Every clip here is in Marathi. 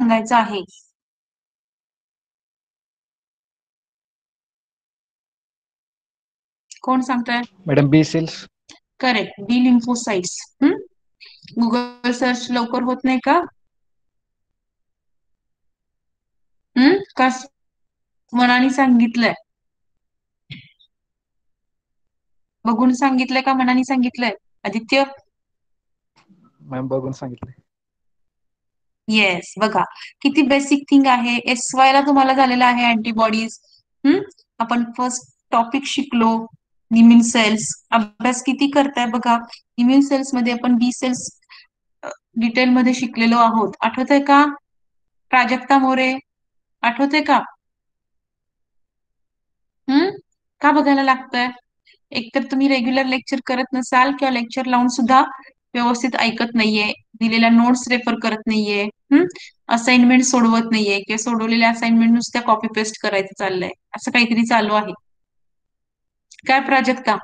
सांगायचं आहे. कोण सांगतोय? Madam B cells. Correct, B lymphocytes. Google search लवकर होत नाही का? का मनाने सांगितलंय? बघून सांगितलंय का मनाने सांगितलंय? आदित्य? मॅम बघून सांगितले. येस, बघा किती बेसिक थिंग आहे. SY ला तुम्हाला झालेला आहे अँटीबॉडीज. आपण फर्स्ट टॉपिक शिकलो इम्युन सेल्स. अभ्यास किती करताय बघा. इम्युन सेल्स मध्ये आपण बी सेल्स डिटेल मध्ये शिकलेलो आहोत. आठवतंय का प्राजक्ता मोरे? आठवतंय का? का बघायला लागतंय? एकतर तुम्ही रेग्युलर लेक्चर करत नसाल किंवा लेक्चर लावून सुद्धा व्यवस्थित ऐकत नाहीये, दिलेल्या नोट्स रेफर करत नाहीये, असाइनमेंट सोडवत नाहीये किंवा सोडवलेल्या असाइनमेंट नुसत्या कॉपी पेस्ट करायचं चाललंय, असं काहीतरी चालू आहे. काय प्राजक्ता?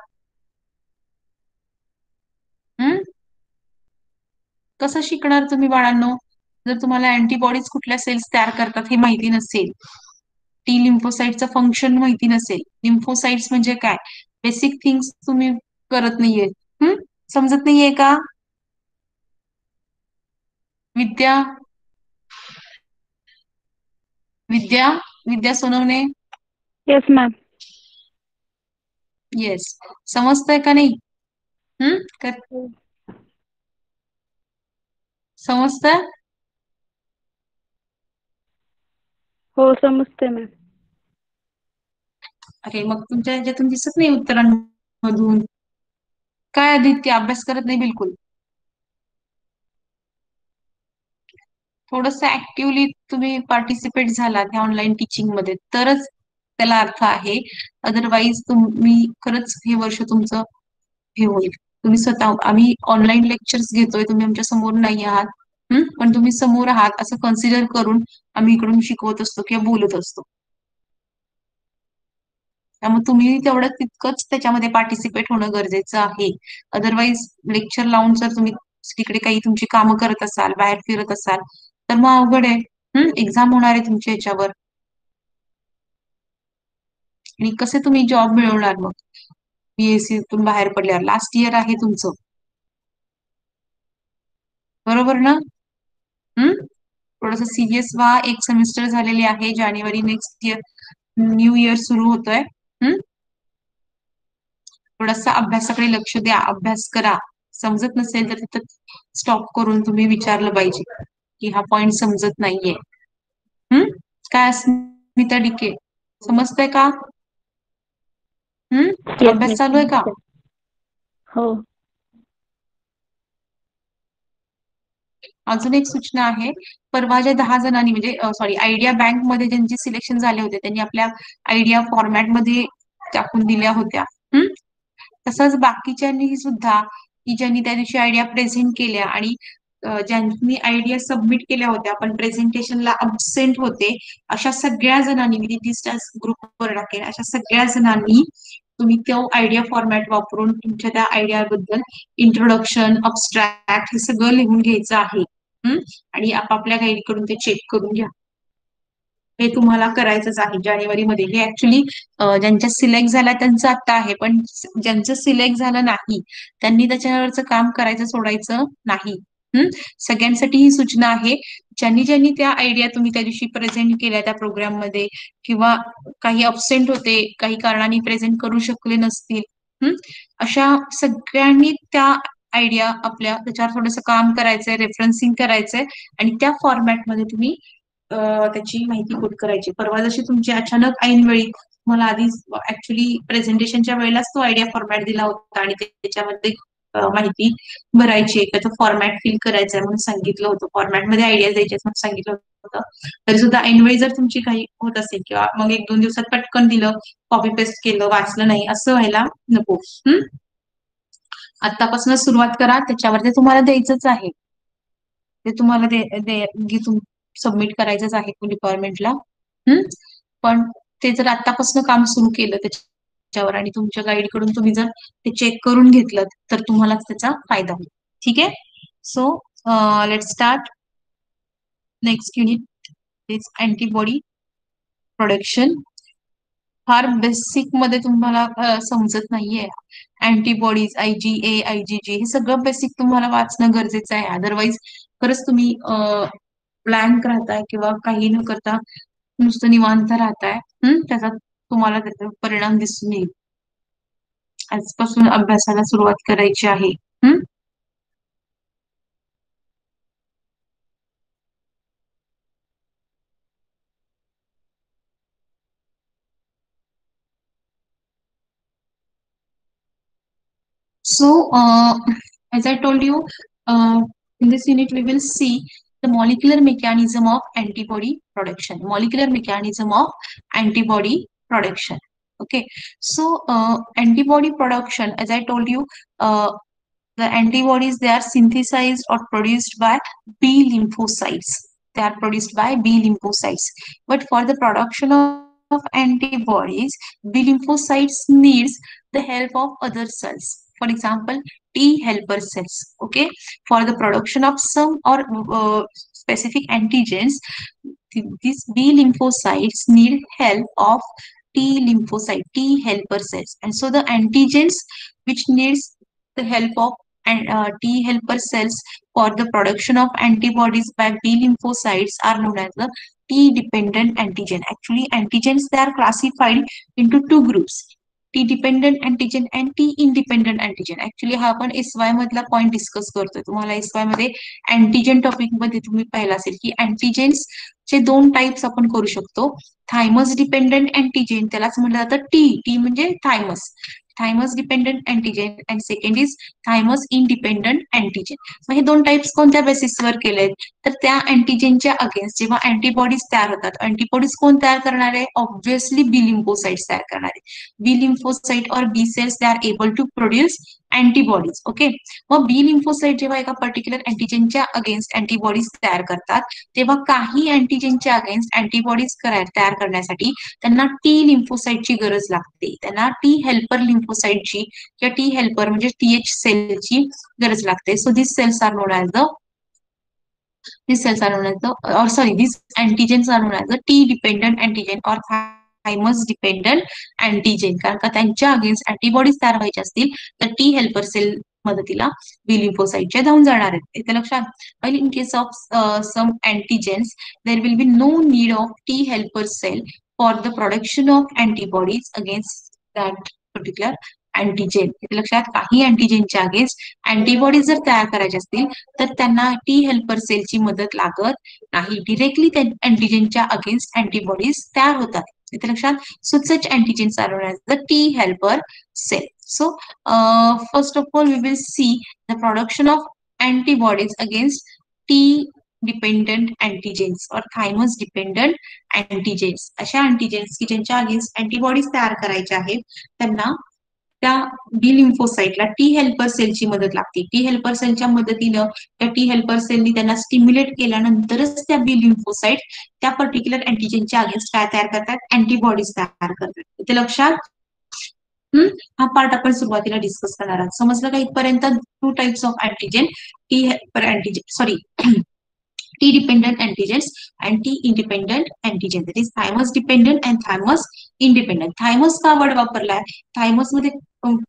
कसं शिकणार तुम्ही बाळांनो जर तुम्हाला अँटीबॉडीज कुठल्या सेल्स तयार करतात हे माहिती नसेल, टी लिम्फोसाइटचं फंक्शन माहिती नसेल, लिम्फोसाइट्स म्हणजे काय, बेसिक थिंग्स तुम्ही करत नाहीये, समजत नाहीये का? Vidya Vidya Vidya Sonawane? Yes ma'am. Yes, समजतंय का नाही? समजतंय? हो समजते मॅम. अरे मग तुमच्या ह्याच्यातून दिसत नाही उत्तरांमधून. काय आदित्य अभ्यास करत नाही बिलकुल? थोडस ऍक्टिव्हली तुम्ही पार्टिसिपेट झालात ह्या ऑनलाईन टीचिंग मध्ये तरच त्याला अर्थ आहे. अदरवाईज तुम्ही खरंच हे वर्ष तुमचं हे होईल. तुम्ही स्वतः आम्ही ऑनलाईन लेक्चर्स घेतोय, तुम्ही आमच्या समोर नाही आहात, पण तुम्ही समोर आहात असं कन्सिडर करून आम्ही इकडून शिकवत असतो किंवा बोलत असतो. त्यामुळे तुम्ही तेवढं तितकंच त्याच्यामध्ये पार्टिसिपेट होणं गरजेचं आहे. अदरवाईज लेक्चर लावून जर तुम्ही तिकडे काही तुमची कामं करत असाल, बाहेर फिरत असाल तर मग अवघड आहे. एक्झाम होणार आहे तुमच्या ह्याच्यावर आणि कसे तुम्ही जॉब मिळवणार मग BSc तून बाहेर पडल्यावर? लास्ट इयर आहे तुमचं, बरोबर ना? थोडस सिरियस व्हा. एक सेमिस्टर झालेली आहे, जानेवारी नेक्स्ट इयर न्यू इयर सुरू होतोय. थोडासा अभ्यासाकडे लक्ष द्या, अभ्यास करा. समजत नसेल तर तिथं स्टॉप करून तुम्ही विचारलं पाहिजे की हा पॉइंट समजत नाहीये. काय स्मिता डिके, समजतंय का? येस अभ्यास चालू आहे का? मॅम. हो. अजून एक सूचना आहे. परवा ज्या 10 जणांनी म्हणजे सॉरी आयडिया बँक मध्ये ज्यांचे सिलेक्शन झाले होते त्यांनी आपल्या आयडिया फॉर्मॅट मध्ये टाकून दिल्या होत्या. तसंच बाकीच्यांनी सुद्धा की ज्यांनी त्या दिवशी आयडिया प्रेझेंट केल्या आणि ज्यांनी आयडिया सबमिट केल्या होत्या पण प्रेझेंटेशनला अबसेंट होते, अशा सगळ्या जणांनी मी ग्रुपवर टाकेन, अशा सगळ्या जणांनी तुम्ही तो आयडिया फॉर्मॅट वापरून तुमच्या त्या आयडिया बद्दल इंट्रोडक्शन, अबस्ट्रॅक्ट हे सगळं लिहून घ्यायचं आहे. आणि आपापल्या गाईडकडून ते चेक करून घ्या. हे तुम्हाला करायचंच आहे जानेवारीमध्ये. हे ऍक्च्युली ज्यांच्या सिलेक्ट झाल्या त्यांचं आता आहे, पण ज्यांचं सिलेक्ट झालं नाही त्यांनी त्याच्यावरचं काम करायचं सोडायचं नाही. सगळ्यांसाठी ही सूचना आहे. ज्यांनी ज्यांनी त्या आयडिया तुम्ही त्या दिवशी प्रेझेंट केल्या त्या प्रोग्राम मध्ये किंवा काही अबसेंट होते, काही कारणाने प्रेझेंट करू शकले नसतील, अशा सगळ्यांनी त्या आयडिया आपल्या त्याच्यावर थोडंसं काम करायचंय, रेफरन्सिंग करायचंय आणि त्या फॉर्मॅटमध्ये तुम्ही त्याची माहिती कोट करायची. परवा जशी तुमची अचानक ऐनवेळी मला आधी ऍक्च्युली प्रेझेंटेशनच्या वेळेलाच तो आयडिया फॉर्मॅट दिला होता आणि त्याच्यामध्ये माहिती भरायची, त्याचं फॉर्मॅट फिल करायचंय म्हणून सांगितलं होतं, फॉर्मॅटमध्ये आयडिया द्यायचे म्हणून सांगितलं होतं. तरी सुद्धा ऐनवेळी जर तुमची काही होत असेल किंवा मग 1-2 दिवसात पटकन दिलं, कॉपी पेस्ट केलं, वाचलं नाही, असं व्हायला नको. आतापासून सुरुवात करा, त्याच्यावर ते तुम्हाला द्यायचंच आहे, ते तुम्हाला सबमिट करायचंच आहे डिपार्टमेंटला. पण ते जर आतापासून काम सुरू केलं त्याच्यावर आणि तुमच्या गाईडकडून तुम्ही जर ते चेक करून घेतलं तर तुम्हाला त्याचा फायदा होईल. ठीक आहे. So let's start next unit. Is antibody production. फार बेसिक मध्ये तुम्हाला समजत नाहीये. अँटीबॉडीज IgA IgG हे सगळं बेसिक तुम्हाला वाचणं गरजेचं आहे. अदरवाईज खरंच तुम्ही ब्लँक राहताय किंवा काही न करता नुसतं निवांत राहताय. त्याचा तुम्हाला त्याचा परिणाम दिसून येईल. आजपासून अभ्यासाला सुरुवात करायची आहे. So, as I told you, in this unit we will see the molecular mechanism of antibody production. Molecular mechanism of antibody production. Okay. So, antibody production, as I told you, the antibodies, they are synthesized or produced by B lymphocytes. They are produced by B lymphocytes. But for the production of antibodies, B lymphocytes needs the help of other cells. For example, T helper cells. Okay, for the production of some or specific antigens, these B lymphocytes need help of T lymphocyte, T helper cells, and so the antigens which needs the help of T helper cells for the production of antibodies by B lymphocytes are known as the T-dependent antigen. Actually, antigens, they are classified into two groups. T-dependent antigen and T-independent antigen. Actually, हा आपण SY मधला पॉइंट डिस्कस करतोय. तुम्हाला SY मध्ये अँटीजन टॉपिक मध्ये तुम्ही पाहिलं असेल की अँटीजेन्स चे दोन टाइप्स आपण करू शकतो. थायमस डिपेंडंट अँटीजेन, त्यालाच म्हटलं जातं टी म्हणजे thymus dependent antigen, and second is thymus independent antigen. मग हे दोन टाइप्स कोणत्या बेसिसवर केलेत, तर त्या अँटीजेनच्या अगेन्स्ट जेव्हा अँटीबॉडीज तयार होतात, अँटीबॉडीज कोण तयार करणार आहे, ऑब्व्हियसली बी लिम्फोसाइट्स तयार करणार आहे. बी लिम्फोसाइट और B cells, they are able to produce antibodies. Okay, मग बी लिम्फोसाइट जेव्हा एका पर्टिक्युलर अँटीजेनच्या अगेन्स्ट अँटीबॉडीज तयार करतात, तेव्हा काही अँटीजेनच्या अगेन्स्ट अँटीबॉडीज तयार करण्यासाठी त्यांना टी लिम्फोसाइटची गरज लागते. त्यांना टी हेल्पर लिम्फोसाइटची किंवा टी हेल्पर म्हणजे TH सेलची गरज लागते. So this cells are known as the these antigens are known as the T-dependent antigen or thymus dependent antigen. कारण का त्यांच्या अगेन्स्ट अँटीबॉडीज तयार व्हायचे असतील तर टी हेल्पर सेल मदतीला बी लिम्फोसाइटच्या धावून जाणार आहेत. इथे लक्षात, while in case of some antigens there will be no need of T helper cell for the production of antibodies against that particular antigen. इथे लक्षात, काही अँटीजेनच्या अगेन्स्ट अँटीबॉडीज जर तयार करायचे असतील तर त्यांना टी हेल्पर सेलची मदत लागत नाही. डिरेक्टली त्या अँटीजेनच्या अगेन्स्ट अँटीबॉडीज तयार होतात. इथे लक्षात, so such antigens are known as the T helper cell. So, first of all, we will see the production of antibodies against T-dependent antigens or thymus-dependent antigens. अशा अँटीजेन्स की ज्यांच्या अगेन्स्ट अँटीबॉडीज तयार करायच्या आहेत त्यांना त्या बी लिम्फोसाइटला टी हेल्पर सेलची मदत लागते. टी हेल्पर सेलच्या मदतीनं त्या टी हेल्पर सेलनी त्यांना स्टिम्युलेट केल्यानंतरच त्या बी लिम्फोसाइट त्या पर्टिक्युलर अँटीजेनच्या अगेन्स्ट काय तयार करतात, अँटीबॉडीज तयार करतात. इथे लक्षात, हा पार्ट आपण सुरुवातीला डिस्कस करणार आहोत. समजलं का इथपर्यंत? Two types of antigen, T helper antigen, sorry T-dependent antigens and T-independent antigen. That is thymus dependent and thymus independent. Thymus का वर्ड वापरलाय? थायमस मध्ये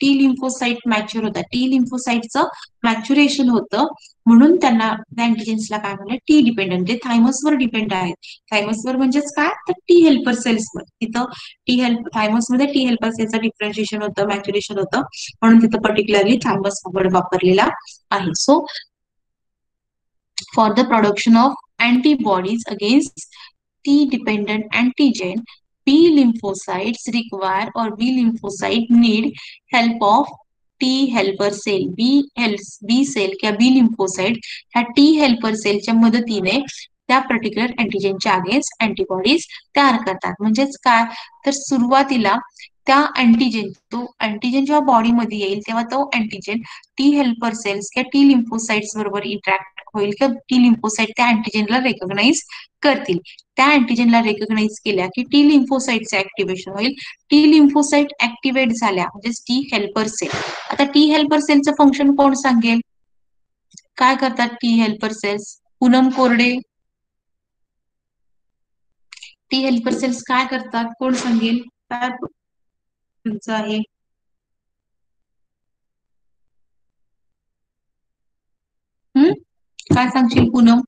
टी लिम्फोसाइट मॅच्युअर होतात. टी लिम्फोसाइटचं मॅच्युरेशन होतं म्हणून त्यांना त्या अँटीजेन्सला काय म्हणलं, टी डिपेंडंट, जे थायमसवर डिपेंड आहेत. थायमसवर म्हणजेच काय, तर टी हेल्पर सेल्सवर. तिथं थायमस मध्ये टी हेल्पर सेलचं डिफरन्शिएशन होतं, मॅच्युरेशन होतं, म्हणून तिथं पर्टिक्युलरली थायमस वर्ड वापरलेला आहे. So for the production of antibodies against T-dependent antigen, B lymphocytes require or B lymphocyte need help of T helper cell. B cell किंवा B lymphocyte ह्या T helper cellच्या मदतीने त्या पर्टिक्युलर अँटीजेनच्या अगेन्स्ट अँटीबॉडीज तयार करतात. म्हणजेच काय, तर सुरुवातीला त्या तो अँटीजेन जेव्हा बॉडीमध्ये येईल तेव्हा तो अँटीजेन टी हेल्पर सेल्स किंवा टी लिम्फोसाइट्स बरोबर इंटरॅक्ट होईल किंवा टी लिम्फोसाइट त्या अँटीजेनला रेकॉग्नाइज करतील. त्या अँटीजेनला रेकॉग्नाइज केल्या की टी लिम्फोसाइटचे ऍक्टिव्हेशन होईल. टी लिम्फोसाइट ऍक्टिव्हेट झाल्या म्हणजे टी हेल्पर सेल. आता टी हेल्पर सेलचं फंक्शन कोण सांगेल, काय करतात टी हेल्पर सेल्स? पूनम कोरडे. टी हेल्पर सेल्स काय करतात, कोण सांगेल? काय तुमचं आहे? काय सांगशील पूनम?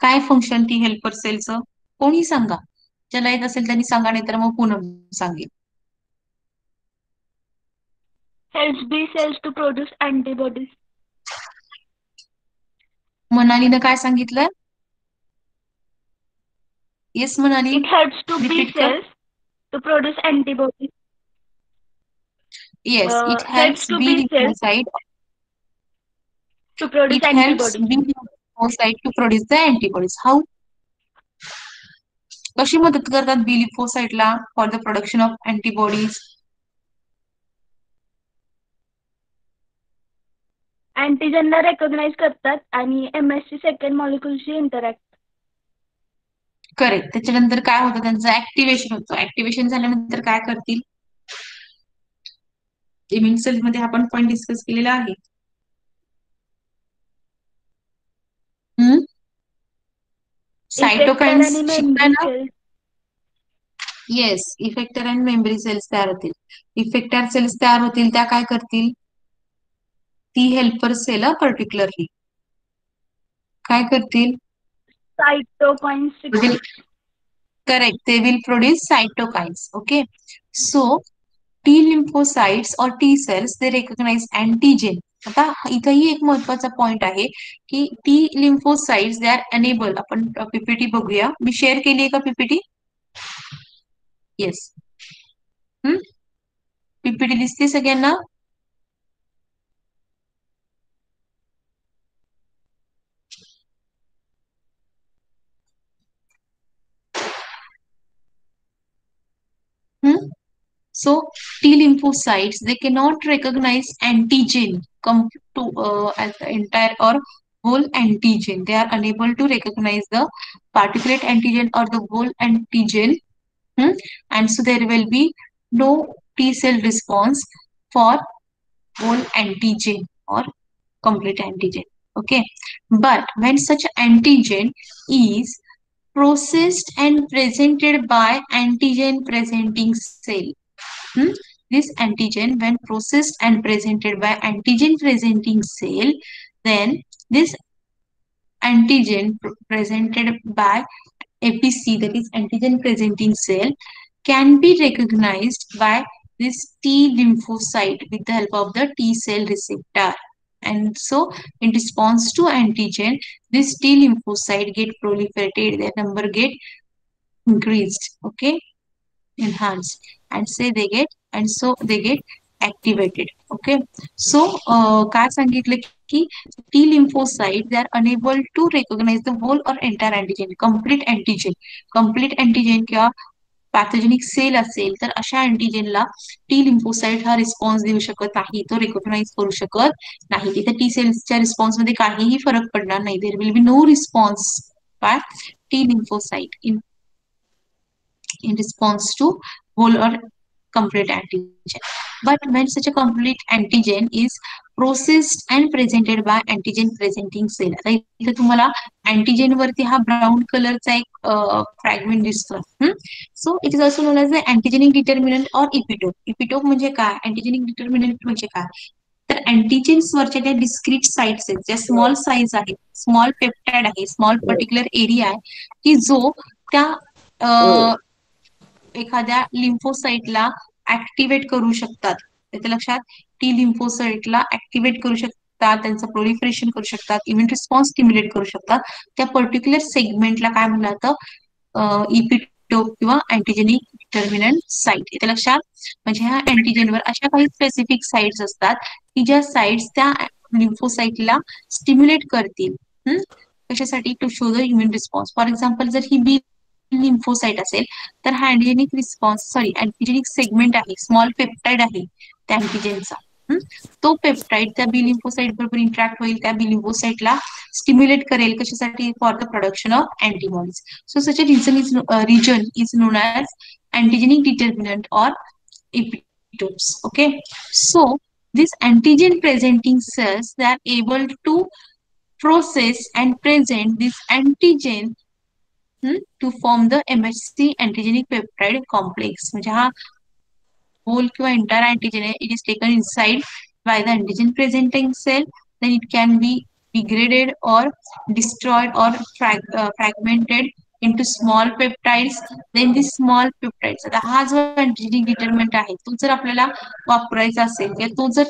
काय फंक्शन टी हेल्पर सेलचं? कोणी सांगा, ज्याला येत असेल त्यांनी सांगा, नाही तर मग पूनम सांगेल. Helps B cells to produce antibodies. मनालीनं काय सांगितलं? Yes Manali, It helps to B repeat कर. cells to produce antibodies. Yes, it Helps helps to B B cells lymphocyte. to produce It helps antibodies. B lymphocyte to produce the antibodies. How? कशी मदत करतात बी लिम्फोसाइटला for the production of antibodies? अँटीजनला रेकॉग्नाइज करतात आणि MSC सेकंड मॉलिक्युलशी इंटरॅक्ट. करेक्ट. त्याच्यानंतर काय होतं, त्यांचं ऍक्टिव्हेशन होतं. ऍक्टिव्हेशन झाल्यानंतर काय करतील? इम्युन सेल मध्ये आपण पॉईंट डिस्कस केलेला आहे. इफेक्टर सायटोकाइन्स आणि शिकताय मेमरी ना? Cells. Yes, effector and memory cells तयार होतील. इफेक्टर सेल्स तयार होतील, त्या काय करतील? टी हेल्पर सेल पर्टिक्युलरली काय करतील? सायटोकाइन्स secret. Correct. They will produce cytokines. Okay. So T lymphocytes or T cells they recognize antigen. आता इथंही एक महत्वाचा पॉइंट आहे की T lymphocytes they are unable. आपण पीपीटी बघूया. मी शेअर केली आहे का पीपीटी? येस. पीपीटी दिसते सगळ्यांना? So T lymphocytes they cannot recognize antigen come to as the entire or whole antigen. They are unable to recognize the particulate antigen or the whole antigen. And so there will be no T cell response for whole antigen or complete antigen. Okay, but when such antigen is processed and presented by antigen presenting cell. This antigen, when processed and presented by antigen presenting cell, then this antigen presented by APC, that is antigen presenting cell, can be recognized by this T lymphocyte with the help of the T cell receptor. And so in response to antigen, this T lymphocyte get proliferated, their number get increased, okay, enhanced, and say they get, and so they get activated. Okay, so काय सांगितलं की T lymphocyte they are unable to recognize the whole or entire antigen, complete antigen. complete antigen किंवा पॅथोजेनिक सेल असेल तर अशा अँटीजेनला टी लिम्फोसाइट हा रिस्पॉन्स देऊ शकत नाही, तो रेकॉग्नाइज करू शकत नाही. तिथे टी सेल्सच्या रिस्पॉन्स मध्ये काहीही फरक पडणार नाही. There will be no response by T lymphocyte in response to whole or complete antigen. But when such a complete antigen is processed and presented by antigen presenting cell. आता इथे तुम्हाला अँटीजेन वरती हा ब्राऊन कलरचा एक फ्रॅगमेंट दिसतोय. So it is also known as the antigenic determinant or epitope. इपिटोप म्हणजे काय? अँटीजेनिक डिटर्मिनंट म्हणजे काय? तर अँटीजेन्स वरच्या ज्या डिस्क्रीट साइट्स आहेत, ज्या स्मॉल साईज आहेत, स्मॉल पेप्टाइड आहे, स्मॉल पर्टिक्युलर एरिया आहे की जो त्या एखाद्या लिम्फोसाइटला ऍक्टिव्हेट करू शकतात. त्याच्या लक्षात, टी लिम्फोसाइटला ऍक्टिव्हेट करू शकतात, त्यांचं प्रोलिफरेशन करू शकतात, इम्युन रिस्पॉन्स स्टिम्युलेट करू शकतात. त्या पर्टिक्युलर सेगमेंटला काय म्हणलं जातं? इपिटोप किंवा अँटीजेनिक डिटर्मिनंट साइट. येते लक्षात? म्हणजे ह्या अँटीजेनवर अशा काही स्पेसिफिक साइट्स असतात की ज्या साइट्स त्या लिम्फोसाइटला स्टिम्युलेट करतील. कशासाठी? To show the immune response. For example, जर ही बी लिम्फोसाइट असेल तर हा अँटीजेनिक रिस्पॉन्स अँटीजेनिक सेगमेंट आहे, स्मॉल पेप्टाइड आहे त्या अँटीजेनचा. तो पेप्टाइड त्या बी लिम्फोसाइट बरोबर इंटरॅक्ट होईल, त्या बी लिम्फोसाइटला स्टिम्युलेट करेल. कशासाठी? For the production of antibodies. So such a region is known as antigenic determinant or epitopes. Okay, so this antigen presenting cells, they are able to process and present this antigen to form the MHC antigenic peptide complex. म्हणजे हा whole किंवा entire antigen it is taken inside by the antigen presenting cell, then it can be degraded or destroyed or fragmented into small peptides. Then these small peptides, आता हा जो अँटिजेनिक डिटर्मिनंट आहे तो जर आपल्याला वापरायचा असेल किंवा तो जर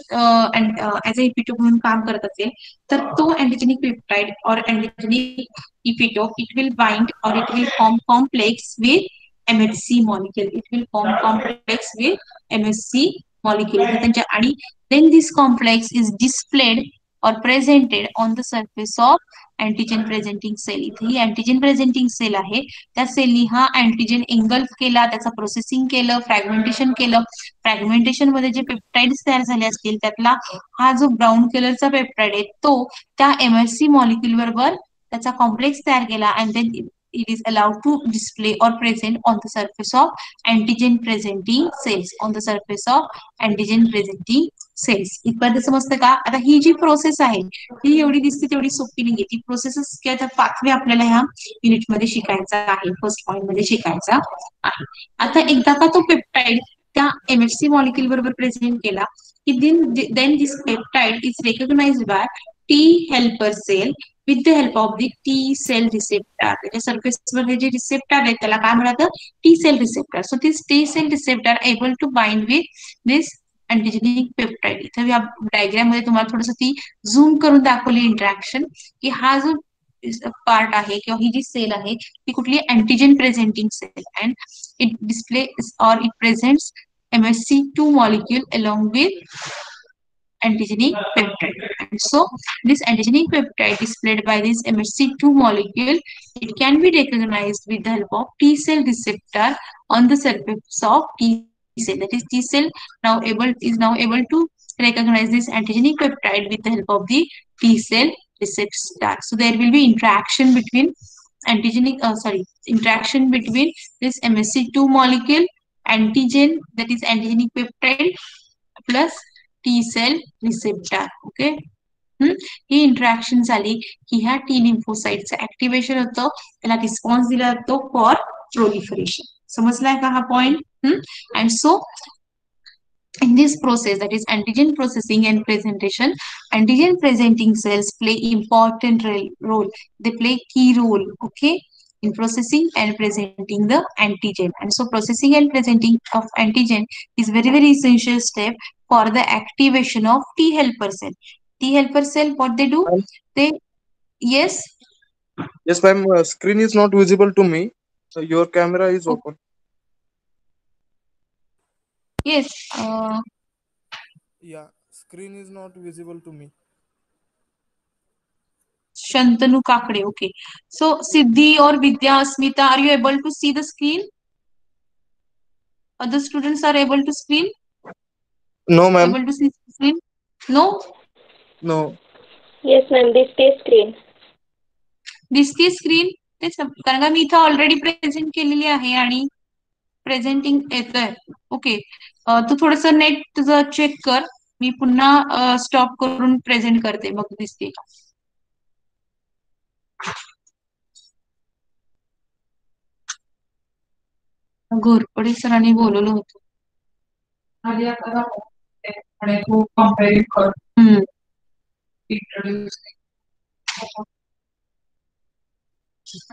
ऍज अ इपिटोप म्हणून काम करत असेल तर तो अँटिजेनिक पेप्टाइड और अँटिजेनिक इपिटोप इट विल बाइंड और it will form complex with MHC molecule. It will form complex with MHC molecule. आणि then this complex is displayed or presented on the surface of antigen presenting cell. इथे ही antigen presenting cell आहे. त्या सेलनी हा अँटीजन एंगल्फ केला, त्याचा प्रोसेसिंग केलं, फ्रॅगमेंटेशन केलं. फ्रॅगमेंटेशन मध्ये जे पेप्टाइड्स तयार झाले असतील त्यातला हा जो ब्राऊन कलरचा पेप्टाइड आहे तो त्या MHC मॉलिक्युल बरोबर त्याचा कॉम्प्लेक्स तयार केला and then it is allowed to display or present on the surface of antigen presenting cells, on the surface of antigen presenting cells. इथपर्यंत समजतं का? आता ही जी प्रोसेस आहे ही एवढी दिसते तेवढी सोपी नाहीये. ती प्रोसेस किंवा पाथवे आपल्याला ह्या युनिट मध्ये शिकायचा आहे, फर्स्ट पॉइंट मध्ये शिकायचा आहे. आता एकदा का तो पेप्टाइड त्या MHC मॉलिक्युल बरोबर प्रेझेंट केला की then this peptide is recognized by T helper cell with the help of the T cell receptor. त्याच्या सरफेसवर जे रिसेप्टर आहेत त्याला काय म्हणतात? T cell receptor. So this T cell receptor able to bind with this antigenic peptide. इथे डायग्राम मध्ये तुम्हाला थोडस ती झूम करून दाखवली इंटरॅक्शन की हा जो पार्ट आहे किंवा ही जी सेल आहे ती कुठली antigen presenting cell and it display or it presents MHC2 molecule along with antigenic peptide. And so this antigenic peptide displayed by this MHC2 molecule, it can be recognized with the help of T cell receptor on the surface of T cell. That is T cell is now able to recognize this antigenic peptide with the help of the T cell receptor. So there will be interaction between interaction between this MHC2 molecule, antigen, that is antigenic peptide, plus T cell receptor. Okay, ही इंटरॅक्शन झाली की ह्या टी लिम्फोसाइटचं ऍक्टिव्हेशन होतं, त्याला रिस्पॉन्स दिला जातो फॉर प्रोलिफरेशन. समजलाय का हा point? And so in this process, that is antigen processing and presentation, antigen presenting cells play important role. They play key role, okay, in processing and presenting the antigen. And so processing and presenting of antigen is very essential step for the activation of T helper cell. T helper cell, what they do? Ma'am? They, yes, Yes, ma'am. Screen is not visible to me. So your camera is open. yes, Yeah, screen is not visible to me. Shantanu Kakade, okay. So Siddhi or Vidya, Smita, are you able to see the screen? Other students are able to screen? No, ma'am. Able to see the screen? No? No. Yes, ma'am. This is screen. दिसते स्क्रीन? तेच कारण का मी इथं ऑलरेडी प्रेझेंट केलेली आहे आणि प्रेझेंटिंग येतंय. ओके, तू थोडस नेट तुझं चेक कर, मी पुन्हा स्टॉप करून प्रेझेंट करते, मग दिसते का? घोरपडे सरांनी बोलवलं होतं.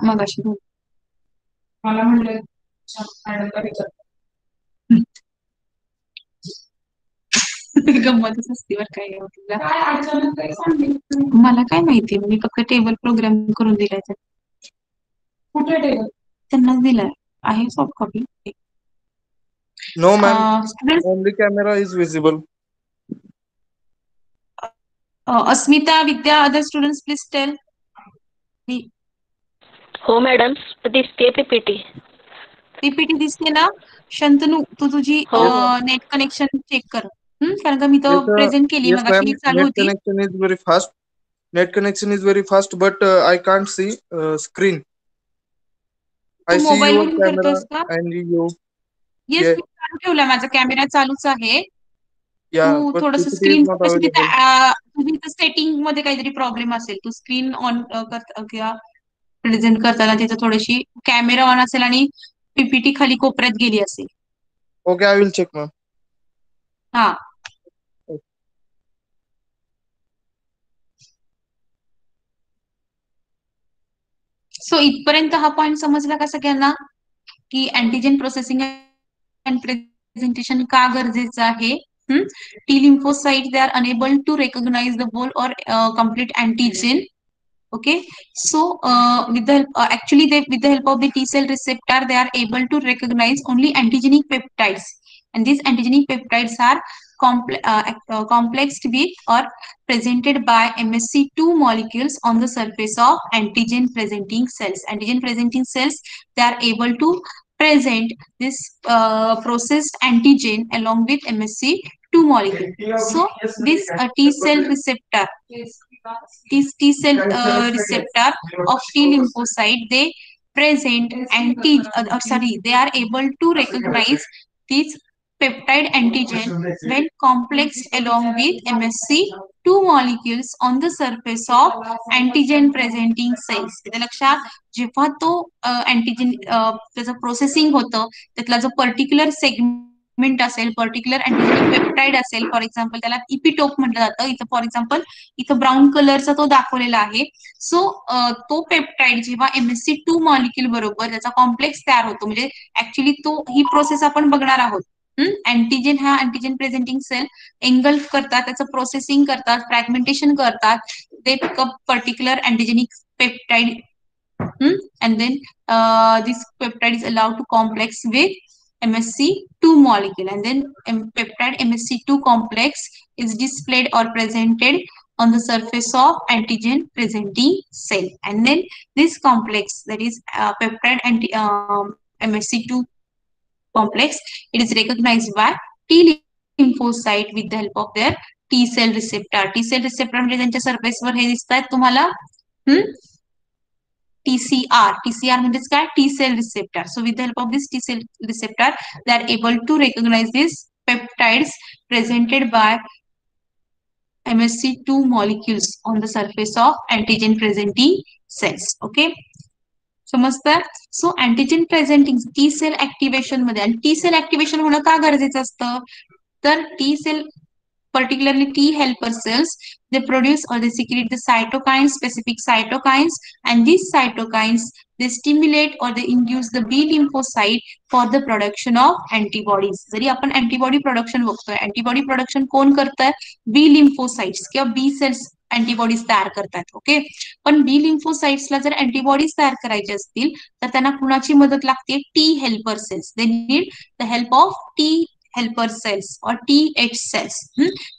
मगाशी मला म्हणलं गंमतच असते बरं काय मला काय माहिती, मी फक्त टेबल प्रोग्राम करून दिलाय. कुठे टेबल? त्यांनाच दिलाय, आहे soft copy. No, ma'am. Student Only camera is visible. Asmita, Vidya, other students please tell. हो मॅडम, दिसते PPT. पीपीटी दिसते ना? शंतनू, तू तुझी हो. नेट कनेक्शन चेक कर. कारण का मी तो Yes, प्रेझेंट केली, yes, मगाशी ma'am. चालू Net होती. connection is very fast. Net connection is very fast, but I can't see screen. I तू see मोबाईल your वरून camera करतोस का? and you. येस, Yeah, मी चालू ठेवला, माझा कॅमेरा चालूच आहे. yeah, तू but थोडस PPT is screen not available. तुझी सेटिंग मध्ये काहीतरी प्रॉब्लेम असेल, तू स्क्रीन ऑन कर किंवा प्रेझेंट करताना तिथं थोडीशी कॅमेरा ऑन असेल आणि पीपीटी खाली कोपऱ्यात गेली असेल. Okay, I will check, ma'am. हा. सो इथपर्यंत हा पॉइंट समजला का सगळ्यांना की अँटीजेन प्रोसेसिंग अँड प्रेझेंटेशन का गरजेचं आहे. T lymphocyte they are unable to recognize the whole or complete antigen. Okay, so with the actually they with the help of the T cell receptor they are able to recognize only antigenic peptides, and these antigenic peptides are complexed with or presented by MSC2 molecules on the surface of antigen presenting cells. Antigen presenting cells they are able to present this processed antigen along with MSC2 molecule. So this T cell receptor, this T cell receptor of T lymphocyte they present they are able to recognize this peptide antigen when complexed along with MSC2 molecules on the surface of antigen presenting cells. इथे लक्षात जेव्हा तो अँटीजेन त्याचं प्रोसेसिंग होतं त्यातला जो पर्टिक्युलर सेगमेंट असेल पर्टिक्युलर अँटीजेनिक पेप्टाइड असेल फॉर एक्झाम्पल त्याला इपिटोप म्हटलं जातं. इथं फॉर एक्झाम्पल इथं ब्राऊन कलरचा तो दाखवलेला आहे. सो तो पेप्टाइड जेव्हा MSC2 मॉलिक्युल बरोबर त्याचा कॉम्प्लेक्स तयार होतो म्हणजे ऍक्च्युली तो ही प्रोसेस आपण बघणार आहोत. अँटीजेन हा अँटीजेन प्रेझेंटिंग सेल एंगल्फ करतात त्याचं प्रोसेसिंग करतात फ्रॅगमेंटेशन करतात ते pick up particular antigenic peptide and then this peptide is allowed to complex with MSC2 molecule, and then peptide MSC2 complex is displayed or presented on the surface of antigen presenting cell, and then this complex that is peptide MSC2 complex it is recognized by T lymphocyte with the help of their T cell receptor. T cell receptor म्हणजे त्यांच्या सरफेसवर हे दिसतात तुम्हाला TCR म्हणजेच काय T cell receptor. So with the help of this T cell receptor they are able to recognize these peptides presented by MSC2 molecules on the surface of antigen presenting cells. Okay, समजतं. So antigen presenting T cell activation मध्ये आणि टी सेल ऍक्टिव्हेशन होणं का गरजेचं असतं तर T cell particularly T helper cells, they produce or they secrete the cytokines, specific cytokines, and these cytokines they stimulate or they induce the B lymphocyte for the production of antibodies. जरी आपण antibody production बघतोय, antibody production कोण करतंय B lymphocytes किंवा B cells अँटीबॉडीज तयार करतात. ओके, पण बी लिम्फोसाइट्सला जर अँटीबॉडीज तयार करायचे असतील तर त्यांना कुणाची मदत लागते T helper cells. They need the help of T helper cells or TH cells.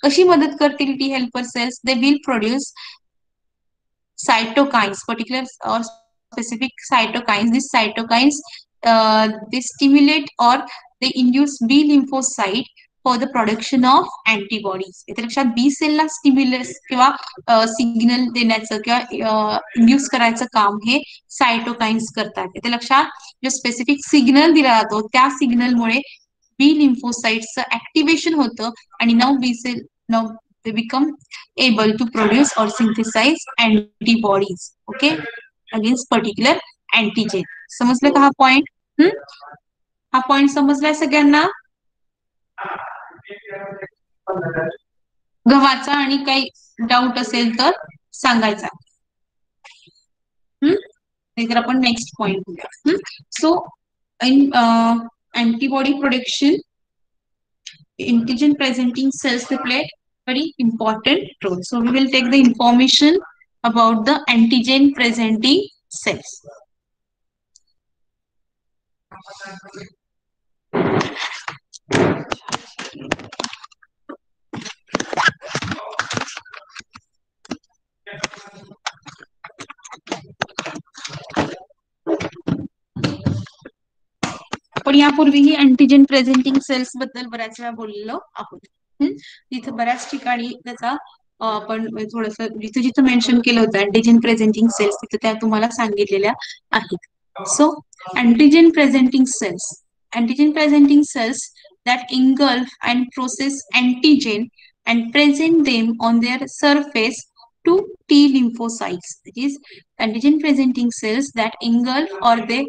कशी मदत करतील T helper cells they will produce cytokines, particular or specific cytokines. These cytokines they stimulate or they induce B lymphocyte for the production of antibodies. इथे लक्षात बी सेलला स्टिम्युलस किंवा सिग्नल देण्याचं किंवा इंड्यूस करायचं काम हे सायटोकाइन्स करतात. इथे लक्षात जो स्पेसिफिक सिग्नल दिला जातो त्या सिग्नलमुळे बी लिम्फोसाइट्सचं ऍक्टिव्हेशन होतं आणि now they become able to produce or synthesize antibodies, okay, against particular antigen. समजलं का हा पॉइंट? हा पॉइंट समजलाय सगळ्यांना? गव्हाचा आणि काही डाऊट असेल तर सांगायचा. नाहीतर आपण नेक्स्ट पॉइंट घेऊया. So in antibody production, antigen presenting cells they play very important role. So we will take the information about the antigen presenting cells. पण यापूर्वीही अँटीजेन प्रेझेंटिंग सेल्स बद्दल बऱ्याच वेळा बोललेलो आहोत. तिथे बऱ्याच ठिकाणी त्याचा आपण थोडस जिथे जिथे मेन्शन केलं होतं अँटीजेन प्रेझेंटिंग सेल्स तिथे त्या तुम्हाला सांगितलेल्या आहेत. So antigen presenting cells that engulf and process antigen and present them on their surface to T lymphocytes. That is antigen presenting cells that engulf or they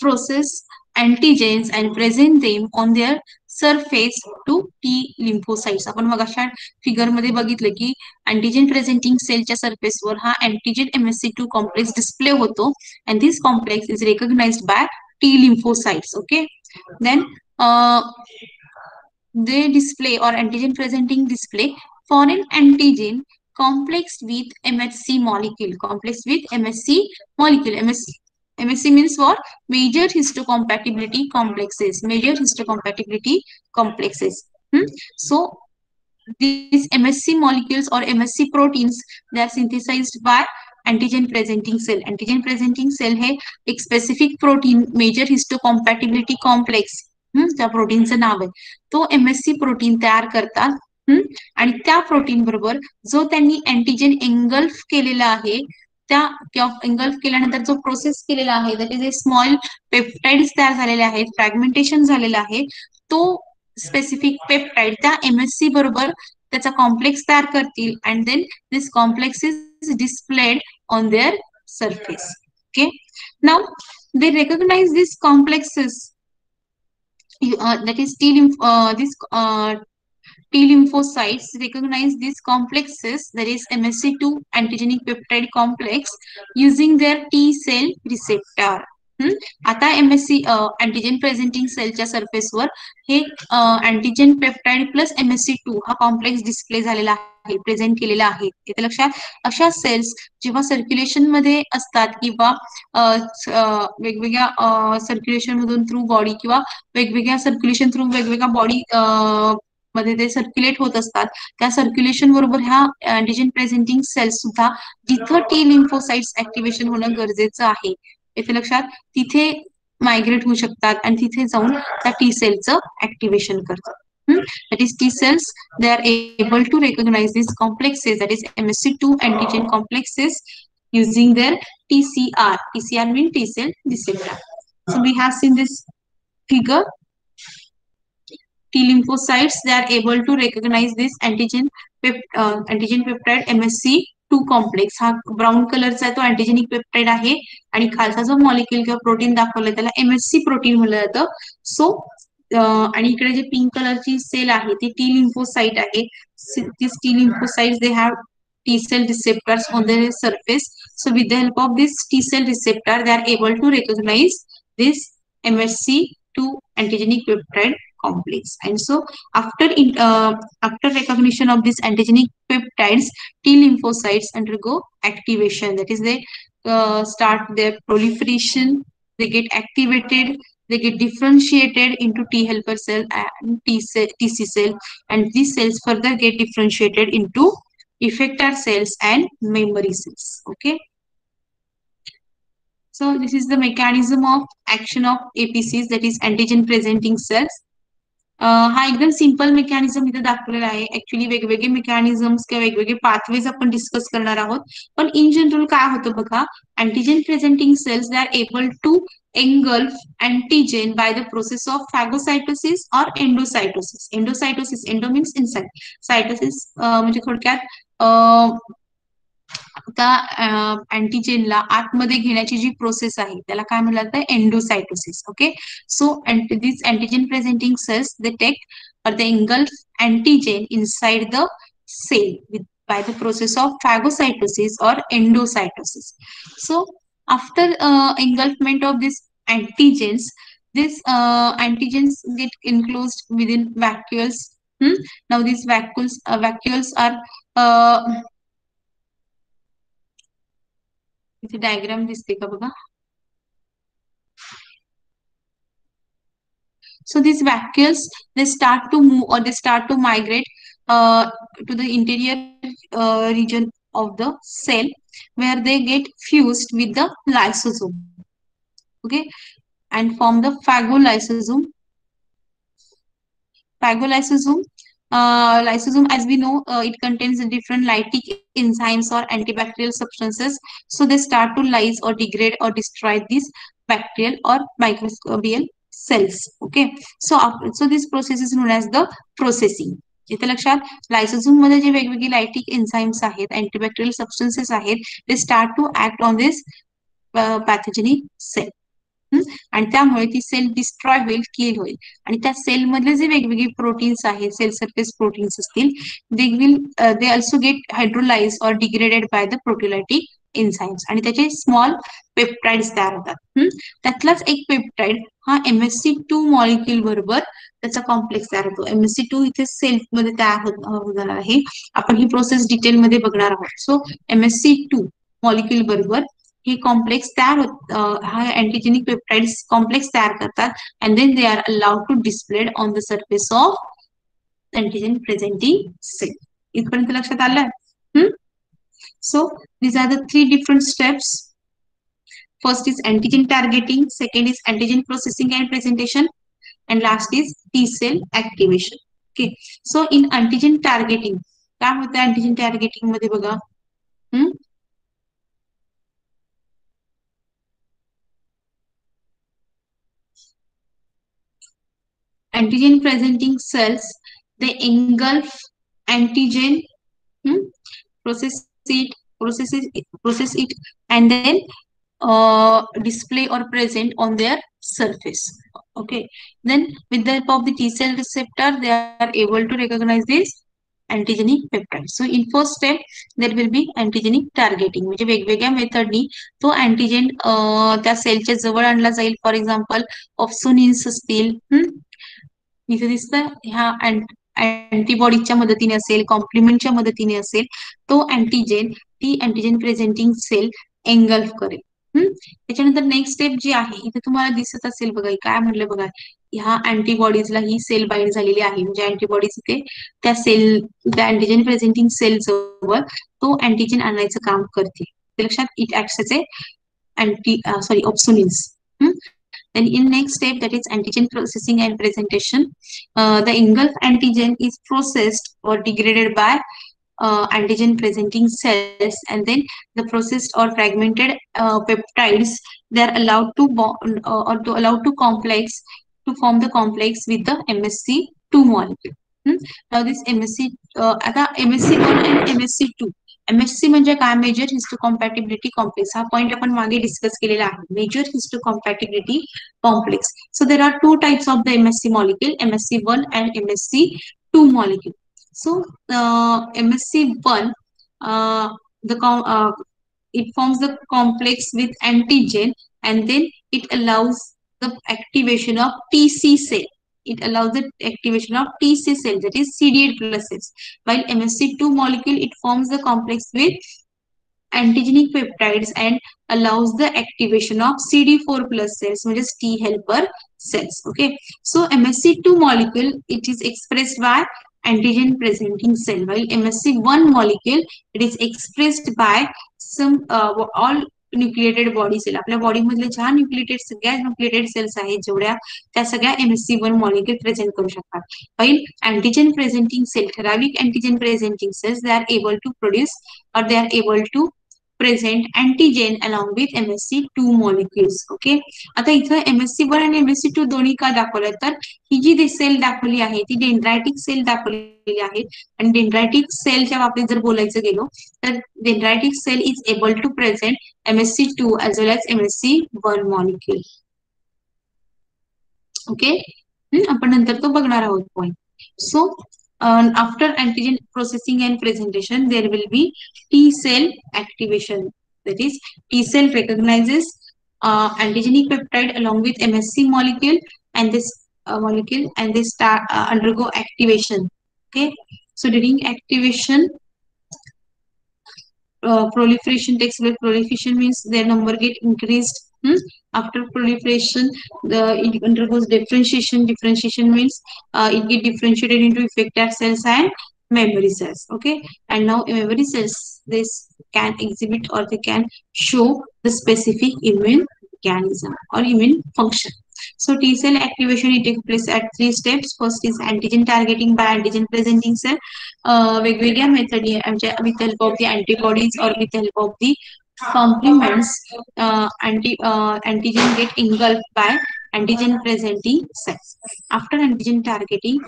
process antigens and present them on their surface to T lymphocytes. आपण मग अशा फिगर मध्ये बघितलं की अँटीजन प्रेझेंटिंग सेलच्या सरफेसवर हा अँटीजन MSC2 कॉम्प्लेक्स डिस्प्ले होतो and this complex is recognized by T lymphocytes. Okay, then they display or antigen presenting display foreign antigen complex with MHC molecule. Complex with MSC molecule. MSC means what? Major histocompatibility complexes. Major histocompatibility complexes. So these MSC molecules or MSC proteins, they are synthesized by antigen presenting cell. Antigen presenting cell है एक specific protein major histocompatibility complex त्या प्रोटीनचं नाव आहे तो MSC प्रोटीन तयार करतात आणि त्या प्रोटीन बरोबर जो त्यांनी अँटीजन एंगल्फ केलेला आहे त्या एंगल्फ केल्यानंतर जो प्रोसेस केलेला आहे त्याचे जे स्मॉल पेप्टाइड्स तयार झालेले आहेत फ्रॅगमेंटेशन झालेलं आहे तो स्पेसिफिक पेप्टाइड त्या MSC बरोबर त्याचा कॉम्प्लेक्स तयार करतील and then this complex is displayed on their surface. Okay, now they recognize these complexes that is T lymphocytes recognize these complexes, that is MSC2 antigenic peptide complex, using their T cell receptor. आता MSC अँटीजन प्रेझेंटिंग सेलच्या सरफेसवर हे अँटीजन पेप्टाइड प्लस MSC2 हा कॉम्प्लेक्स डिस्प्ले झालेला आहे प्रेझेंट केलेला आहे. इथे लक्षात अशा सेल्स जेव्हा सर्क्युलेशन मध्ये असतात किंवा वेगवेगळ्या सर्क्युलेशन मधून थ्रू बॉडी किंवा वेगवेगळ्या सर्क्युलेशन थ्रू वेगवेगळ्या बॉडी मध्ये ते सर्क्युलेट होत असतात त्या सर्क्युलेशन बरोबर ह्या अँटीजन प्रेझेंटिंग सेल्स सुद्धा जिथं टी लिम्फोसाइट्स ऍक्टिव्हेशन होणं गरजेचं आहे इथे लक्षात तिथे मायग्रेट होऊ शकतात आणि तिथे जाऊन त्या टी सेलचं ऍक्टिव्हेशन करतात. That is T cells, they are able to recognize these complexes, that is MSC2 antigen complexes, using their TCR. TCR means T cell receptor. So we have seen this figure. T lymphocytes, they are able to recognize this antigen peptide MSC2 complex. हा ब्राउन कलरचा आहे तो अँटीजेनिक पेप्टाइड आहे आणि खालचा जो मॉलिक्युल किंवा प्रोटीन दाखवलाय त्याला MSC प्रोटीन म्हटलं जातं. सो आणि इकडे जे पिंक कलरची सेल आहे ती टी लिम्फोसाइट आहे. These T lymphocytes, they have T cell receptors on their surface. So with the help of this T cell receptor, they are able to recognize this MSC2 antigenic peptide complex. And so after recognition of these antigenic peptides, T lymphocytes undergo activation. That is, they start their proliferation. They get activated. They get differentiated into T helper cell and TC cell, and these cells further get differentiated into effector cells and memory cells. Okay. So this is the mechanism of action of APCs, that is antigen presenting cells. हा एकदम सिंपल मेकॅनिझम इथे दाखवलेला आहे. ऍक्च्युली वेगवेगळे मेकॅनिझम्स किंवा वेगवेगळे पाथवेज आपण डिस्कस करणार आहोत पण इन जनरल काय होतं बघा antigen presenting cells they are able to engulf antigen by the process of phagocytosis or endocytosis. Endocytosis, endo means inside, cytosis म्हणजे थोडक्यात त्या अँटीजेनला आतमध्ये घेण्याची जी प्रोसेस आहे त्याला काय म्हणलं जातं endocytosis. Okay, so this antigen presenting cells they take or they engulf antigen inside the cell by the process of phagocytosis or endocytosis. So after engulfment of these antigens, these antigens get enclosed within vacuoles. Now these vacuoles are इथे डायग्राम दिसते का बघा. So these vacuoles, they start to move or they start to migrate to the interior region of the cell where they get fused with the lysosome. Okay, and form the phagolysosome. Lysosome, as we know, it contains different lytic enzymes or antibacterial substances. So they start to lyse or degrade or destroy these bacterial or microbial cells. Okay, so this process is known as the processing. इथे लक्षात लायसोझोम मध्ये जे वेगवेगळे लायटिक एन्झाईम्स आहेत, अँटीबॅक्टेरियल सबस्टन्सेस आहेत, ते start to act on this pathogenic cell. आणि त्यामुळे ती सेल डिस्ट्रॉय होईल, किल होईल. आणि त्या सेल मधले जे वेगवेगळे प्रोटीन्स आहेत, सेल सरफेस प्रोटीन्स असतील, they also get hydrolyse or degraded by the proteolytic enzymes आणि त्याचे स्मॉल पेप्टाइड्स तयार होतात. त्यातलाच एक पेप्टाइड हा MSC2 मॉलिक्यूल बरोबर त्याचा कॉम्प्लेक्स तयार होतो. MSC2 इथे सेल मध्ये तयार होणार आहे. आपण ही प्रोसेस डिटेलमध्ये बघणार आहोत. सो MSC2 मॉलिक्यूल बरोबर हे कॉम्प्लेक्स तयार होत, हा अँटीजेनिक पेप्टाइड्स कॉम्प्लेक्स तयार करतात and then they are allowed to displayed on the surface of antigen presenting cell. इथपर्यंत लक्षात आलं? So these are the 3 different steps. First is antigen targeting, second is antigen processing and presentation, and last is T cell activation. Okay, so in antigen targeting काय होतं antigen targeting मध्ये बघा. Antigen presenting cells, they engulf antigen, process it and then display or present on their surface. Okay, then with the help of the T cell receptor they are able to recognize this antigenic peptide. So in first step there will be antigenic targeting, म्हणजे वेगवेगळ्या मेथडनी तो अँटीजेन त्या सेलच्या जवळ आणला जाईल. फॉर एक्झाम्पल ऑप्सोनिन्स असतील, इथे दिसतं, ह्या अँटीबॉडीच्या मदतीने असेल, कॉम्प्लिमेंटच्या मदतीने असेल, तो अँटीजेन ती अँटीजेन प्रेझेंटिंग सेल एंगल्फ करेल. त्याच्यानंतर नेक्स्ट स्टेप जी आहे, इथे तुम्हाला दिसत असेल बघा, काय म्हटलं बघा, ह्या अँटीबॉडीजला ही सेल बाइंड झालेली आहे, म्हणजे अँटीबॉडीज इथे त्या अँटीजेन प्रेझेंटिंग सेल जवळ तो अँटीजेन आणायचं काम करते. लक्षात, it acts as a opsonins. Then in next step, that is antigen processing and presentation, the engulf antigen is processed or degraded by antigen presenting cells, and then the processed or fragmented peptides, they are allowed to bond allowed to form the complex with the MSC2 molecule. Now this आता MSC1 and MSC2. MSC म्हणजे काय, मेजर हिस्टोकॉम्पॅटिबिलिटी कॉम्प्लेक्स. हा पॉइंट आपण मागे डिस्कस केलेला आहे, major histocompatibility complex. So there are 2 types of the MSC molecule, MSC1 and MSC2 molecule. So MSC1, it forms the complex with antigen and then it allows the activation of TC cell. It allows the activation of TC cell, that is CD8 plus cells. While MSC2 molecule, it forms the complex with antigenic peptides and allows the activation of CD4 plus cells, which is T helper cells. Okay, so MSC2 molecule, it is expressed by antigen presenting cell, while MSC1 molecule, it is expressed by some all nucleated body cell. आपल्या बॉडी मधले ज्या सगळ्या न्यूक्लिएटेड सेल्स आहेत जेवढ्या, त्या सगळ्या MSC1 मॉलिक्यूल प्रेझेंट करू शकतात. while antigen presenting cell, ठराविक antigen presenting cells, they are able to produce or they are able to present antigen along with MSC2 molecules. Okay, आता इथं MSC1 आणि MSC2 दोन्ही का दाखवलं, तर ही जी सेल दाखवली आहे ती डेंड्रायटिक सेल दाखवलेली आहे. आणि डेंड्रायटिक सेलच्या बाबतीत जर बोलायचं गेलो, तर dendritic cell is able to present MSC2 as well as MSC1 molecule. Okay, आपण नंतर तो बघणार आहोत point. So after antigen processing and presentation, there will be T cell activation. That is, T cell recognizes antigenic peptide along with MSC molecule and this molecule, and they start undergo activation. Okay, so during activation, proliferation takes place. Proliferation means their number get increased. After proliferation, it undergoes differentiation. Differentiation means it get differentiated into effector cells and memory cells. Okay, and now memory cells, this can exhibit or they can show the specific immune mechanism or immune function. So T cell activation, it takes place at 3 steps. First is antigen targeting by antigen presenting cell. वेगवेगळ्या method with the help of the antibodies or with the help of the complements, antigen get engulfed by antigen presenting cells. After antigen targeting,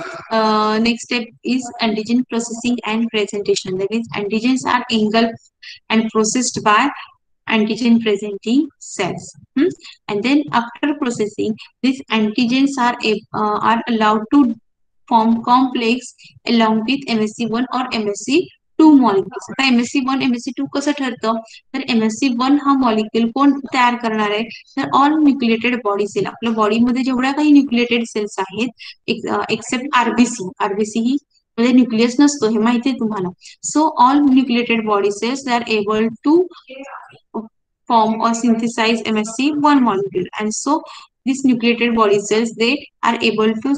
next step is antigen processing and presentation. That is, antigens are engulfed and processed by antigen presenting cells. And then after processing, these antigens are allowed to form complex along with MSC1 or MSC2 molecules. आता MSC1 MSC2 कसं ठरतं, तर MSC1 हा मॉलिक्यूल कोण तयार करणार आहे, तर ऑल न्यूक्लिएटेड बॉडी सेल. आपल्या बॉडीमध्ये जेवढ्या काही न्यूक्लिएटेड सेल्स आहेत एक्सेप्ट आरबीसी ही मध्ये न्यूक्लियस नसतो, हे माहिती आहे तुम्हाला. So all nucleated body cells they are able to form or synthesize MSC1 molecule, and so these nucleated body cells, they are able to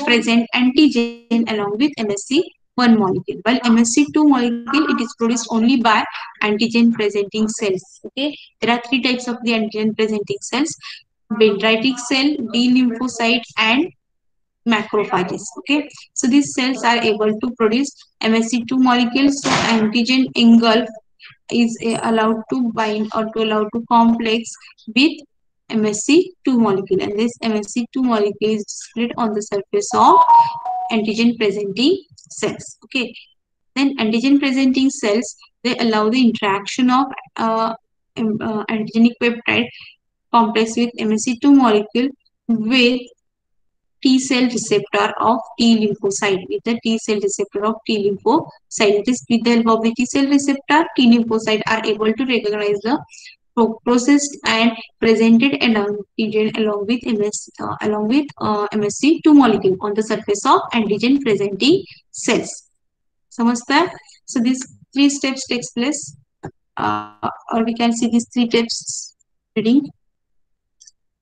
present antigen along with MSC1 molecule, while MSC2 molecule, it is produced only by antigen presenting cells. Okay, there are three types of the antigen presenting cells: dendritic cell, B lymphocyte, and macrophages. Okay, so these cells are able to produce MSC2 molecules. So antigen engulf is allowed to bind or to allow to complex with MSC2 molecule, and this MSC2 molecule is displayed on the surface of antigen presenting cells. Okay, then antigen presenting cells, they allow the interaction of antigenic peptide complex with MSC2 molecule with T cell receptor of T lymphocyte, with the T cell receptor of T lymphocyte. It is with the help of the T cell receptor, T lymphocyte are able to recognize the processed and presented antigen along with MSC2 molecule on the surface of antigen presenting cells. समजता? So these three steps takes place, or we can see these three steps reading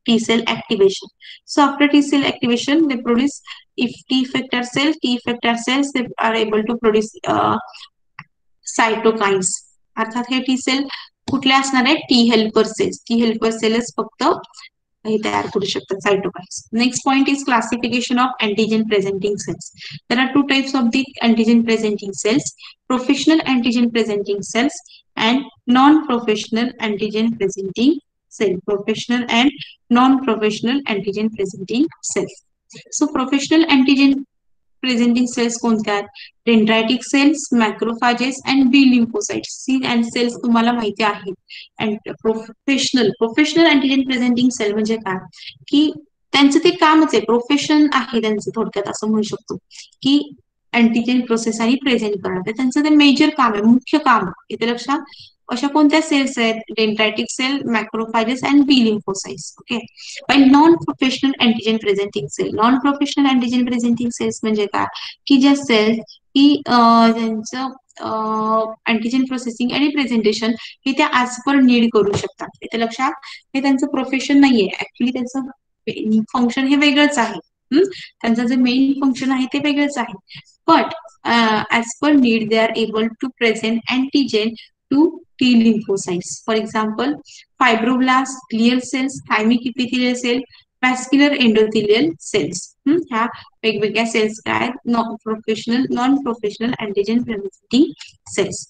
T cell activation. So after T cell activation, they produce, if T effector cells, they are able to produce cytokines. अर्थात हे T cell कुठले असणार आहे, T helper cells फक्त हे तयार करू शकतात, cytokines. Next point is classification of antigen presenting cells. There are two types of the antigen presenting cells: professional antigen presenting cells and non-professional antigen presenting cell. Professional and non-professional antigen presenting cells. So professional antigen presenting cells कोणत्या आहेत? डेंड्रायटिक cells, macrophages and B lymphocytes. C and cells तुम्हाला माहिती आहेत. And professional antigen presenting cell म्हणजे काय, की त्यांचं ते कामच आहे, प्रोफेशन आहे त्यांचं, थोडक्यात असं म्हणू शकतो की अँटीजन प्रोसेस आणि प्रेझेंट करणं, त्यांचं ते मेजर काम आहे, मुख्य काम. इथे लक्षात, अशा कोणत्या सेल्स आहेत? Dendritic cell, macrophages and B lymphocytes. Okay, by non professional antigen presenting cell. Non professional antigen presenting cells म्हणजे काय, की ज्या सेल्स की ज्यांचं अँटीजन प्रोसेसिंग आणि प्रेझेंटेशन हे ते ऍज पर नीड करू शकतात. इथे लक्षात, हे त्यांचं प्रोफेशन नाहीये, ऍक्च्युली त्यांचं फंक्शन हे वेगळंच आहे. त्यांचं जे मेन फंक्शन आहे ते वेगळंच आहे. But as per need they are able to present antigen to T lymphocytes. For example, fibroblasts, glial cells, thymic epithelial cell, vascular endothelial cells. ह्या वेगवेगळ्या सेल्स काय, non professional antigen presenting cells.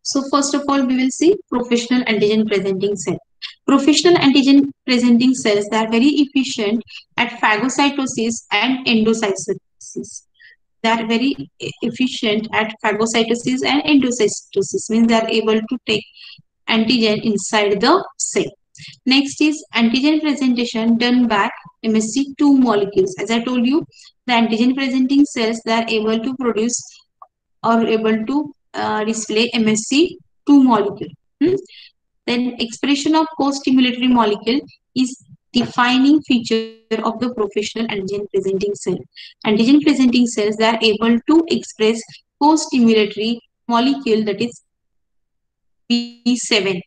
So first of all, we will see professional antigen presenting cell. Professional antigen presenting cells, they are very efficient at phagocytosis and endocytosis. They are very efficient at phagocytosis and endocytosis, means they are able to take antigen inside the cell. Next is antigen presentation done by MSC2 molecules. As I told you, the antigen presenting cells, they are able to produce or able to display MSC2 molecule. Then expression of co-stimulatory molecule is defining feature of the professional antigen presenting cell. Antigen presenting cells, they are able to express co-stimulatory molecule, that is B7.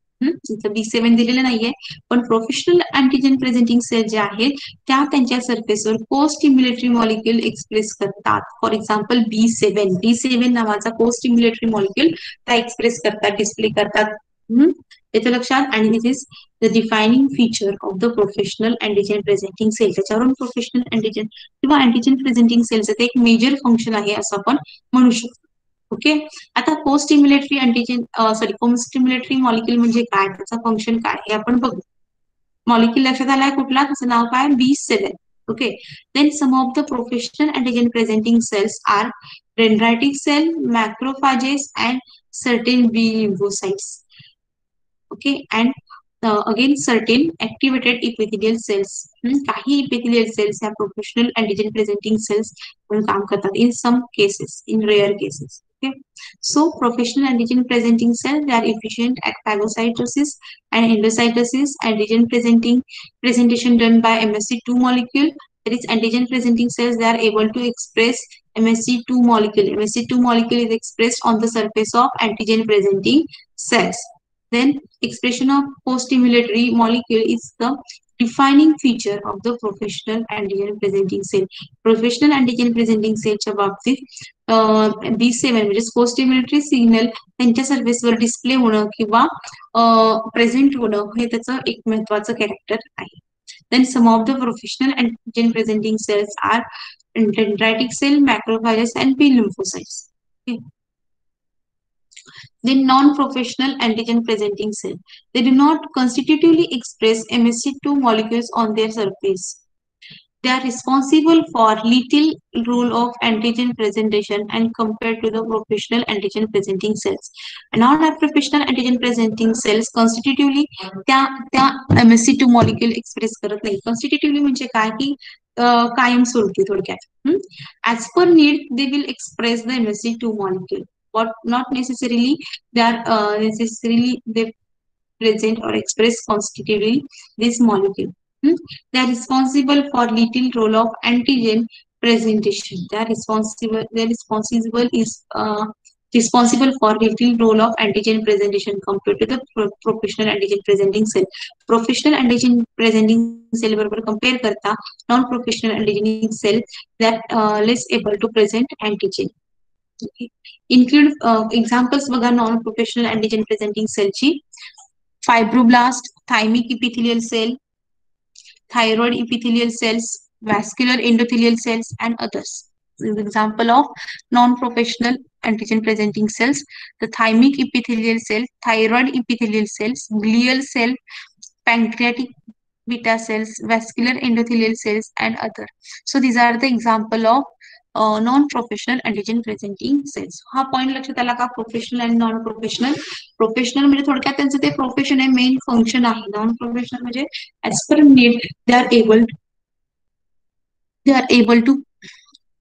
B7 दिलेलं नाहीये, पण प्रोफेशनल अँटीजन प्रेझेंटिंग सेल ज्या आहेत त्या त्यांच्या सरफेसवर को स्टिम्युलेटरी मॉलिक्यूल एक्सप्रेस करतात. फॉर एक्झाम्पल B7 नावाचा को स्टिम्युलेटरी मॉलिक्यूल त्या एक्सप्रेस करतात, डिस्प्ले करतात. याच्या लक्षात, आणि this is the defining feature of the professional antigen presenting cell. त्याच्यावरून प्रोफेशनल अँटीजन किंवा अँटीजन प्रेझेंटिंग सेलचं ते एक मेजर फंक्शन आहे असं आपण म्हणू शकतो. ओके, आता को-स्टिम्युलेटरी मॉलिक्यूल म्हणजे काय, त्याचा फंक्शन काय हे आपण बघू. मॉलिक्यूल लक्षात आलाय कुठला, त्याचं नाव काय, B7. Okay. Then some of the professional antigen presenting cells are dendritic cell, macrophages and certain B lymphocytes. Okay. And again certain activated epithelial cells. काही इपिथेलियल सेल्स ह्या प्रोफेशनल अँटिजेन प्रेझेंटिंग सेल्स म्हणून काम करतात in some cases, in rare cases. Okay. So professional antigen presenting cells, they are efficient at phagocytosis and endocytosis. Antigen presentation done by MSC2 molecule. That is antigen presenting cells, they are able to express MSC2 molecule. MSC2 molecule is expressed on the surface of antigen presenting cells. Then expression of co-stimulatory molecule is the defining feature of the professional antigen presenting cell. Professional antigen presenting cellच्या बाबतीत B7 म्हणजे को-स्टिम्युलेटरी सिग्नल त्यांच्या सर्फेसवर डिस्प्ले होणं किंवा प्रेझेंट होणं हे त्याचं एक महत्वाचं कॅरेक्टर आहे. Then some of the professional antigen presenting cells are dendritic cell, macrophages and B lymphocytes. Then non-professional antigen presenting cell, they do not constitutively express MSC2 molecules on their surface. They are responsible for little role of antigen presentation and compared to the professional antigen presenting cells. Non-professional antigen presenting cells constitutively त्या MSC2 molecule express करत नाही. Constitutively म्हणजे काय की कायमस्वरूपी थोडक्यात. As per need, they will express the MSC2 molecule, but not necessarily they are they present or express constitutively this molecule. They are responsible for little role of antigen presentation. They are responsible. Their responsible is responsible for little role of antigen presentation compared to the professional antigen presenting cell. Professional antigen presenting cell बरोबर compare करता non-professional antigen cell that less able to present antigen. Okay. Include examples बघा non-professional antigen presenting cell ची fibroblast, thymic epithelial cell, thyroid epithelial cells, vascular endothelial cells, and others. This is example of non-professional antigen presenting cells: the thymic epithelial cell, thyroid epithelial cells, glial cell, pancreatic beta cells, vascular endothelial cells, and other. So these are the example of non-professional antigen presenting cells. हा पॉइंट लक्षात आला का, प्रोफेशनल आणि नॉन प्रोफेशनल. प्रोफेशनल म्हणजे थोडक्यात त्यांचं ते प्रोफेशन आहे, मेन फंक्शन आहे. नॉन प्रोफेशनल म्हणजे as per need they are able to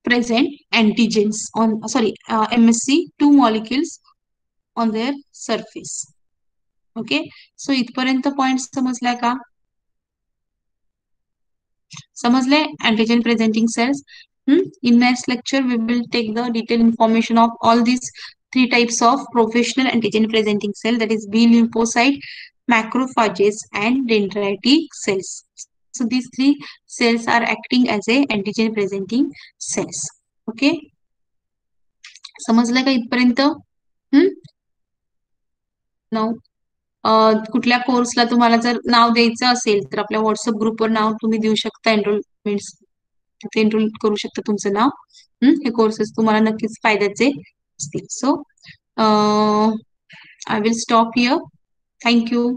present antigens on MSC2 molecules on their surface. Okay. So इथपर्यंत पॉइंट समजलाय का, समजले antigen presenting cells. In next lecture we will take the detailed information of all these three types of professional antigen presenting cell, that is B lymphocyte, macrophages, and dendritic cells. So these three cells are acting as a antigen presenting cells. Okay. समजलं का इथपर्यंत? नाव कुठल्या कोर्सला तुम्हाला जर नाव द्यायचं असेल तर आपल्या व्हॉट्सअप ग्रुपवर नाव तुम्ही देऊ शकता, एनरोलमेंट तिथे एनरोल करू शकता तुमचं नाव. हे कोर्सेस तुम्हाला नक्कीच फायद्याचे असतील. So I will stop here. Thank you.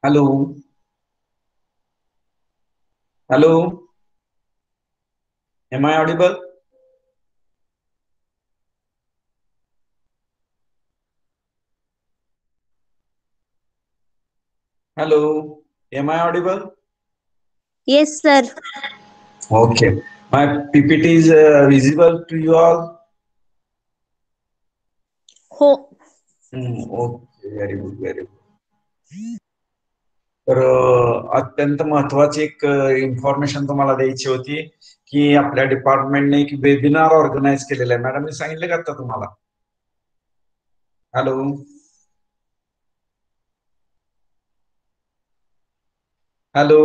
Hello. Hello. Am I audible? Hello. Am I audible? Yes, sir. Okay. My PPT is visible to you all. Okay, very good, very good. तर अत्यंत महत्वाची एक इन्फॉर्मेशन तुम्हाला द्यायची होती की आपल्या डिपार्टमेंटने एक वेबिनार ऑर्गनाईज केलेला आहे. मॅडमने सांगितलं का आता तुम्हाला? Hello, hello,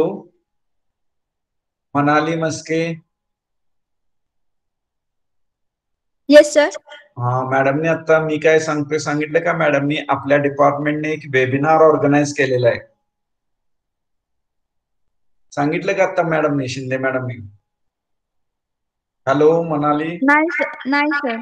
Manali Maske. Yes sir. हा, मॅडमने आता मी काय सांगतोय सांगितलं का? मॅडमनी आपल्या डिपार्टमेंटने एक वेबिनार ऑर्गनाईज केलेला आहे. सांगितलं का आता मॅडमने, शिंदे मॅडमने? हॅलो मनाली. नाही सर.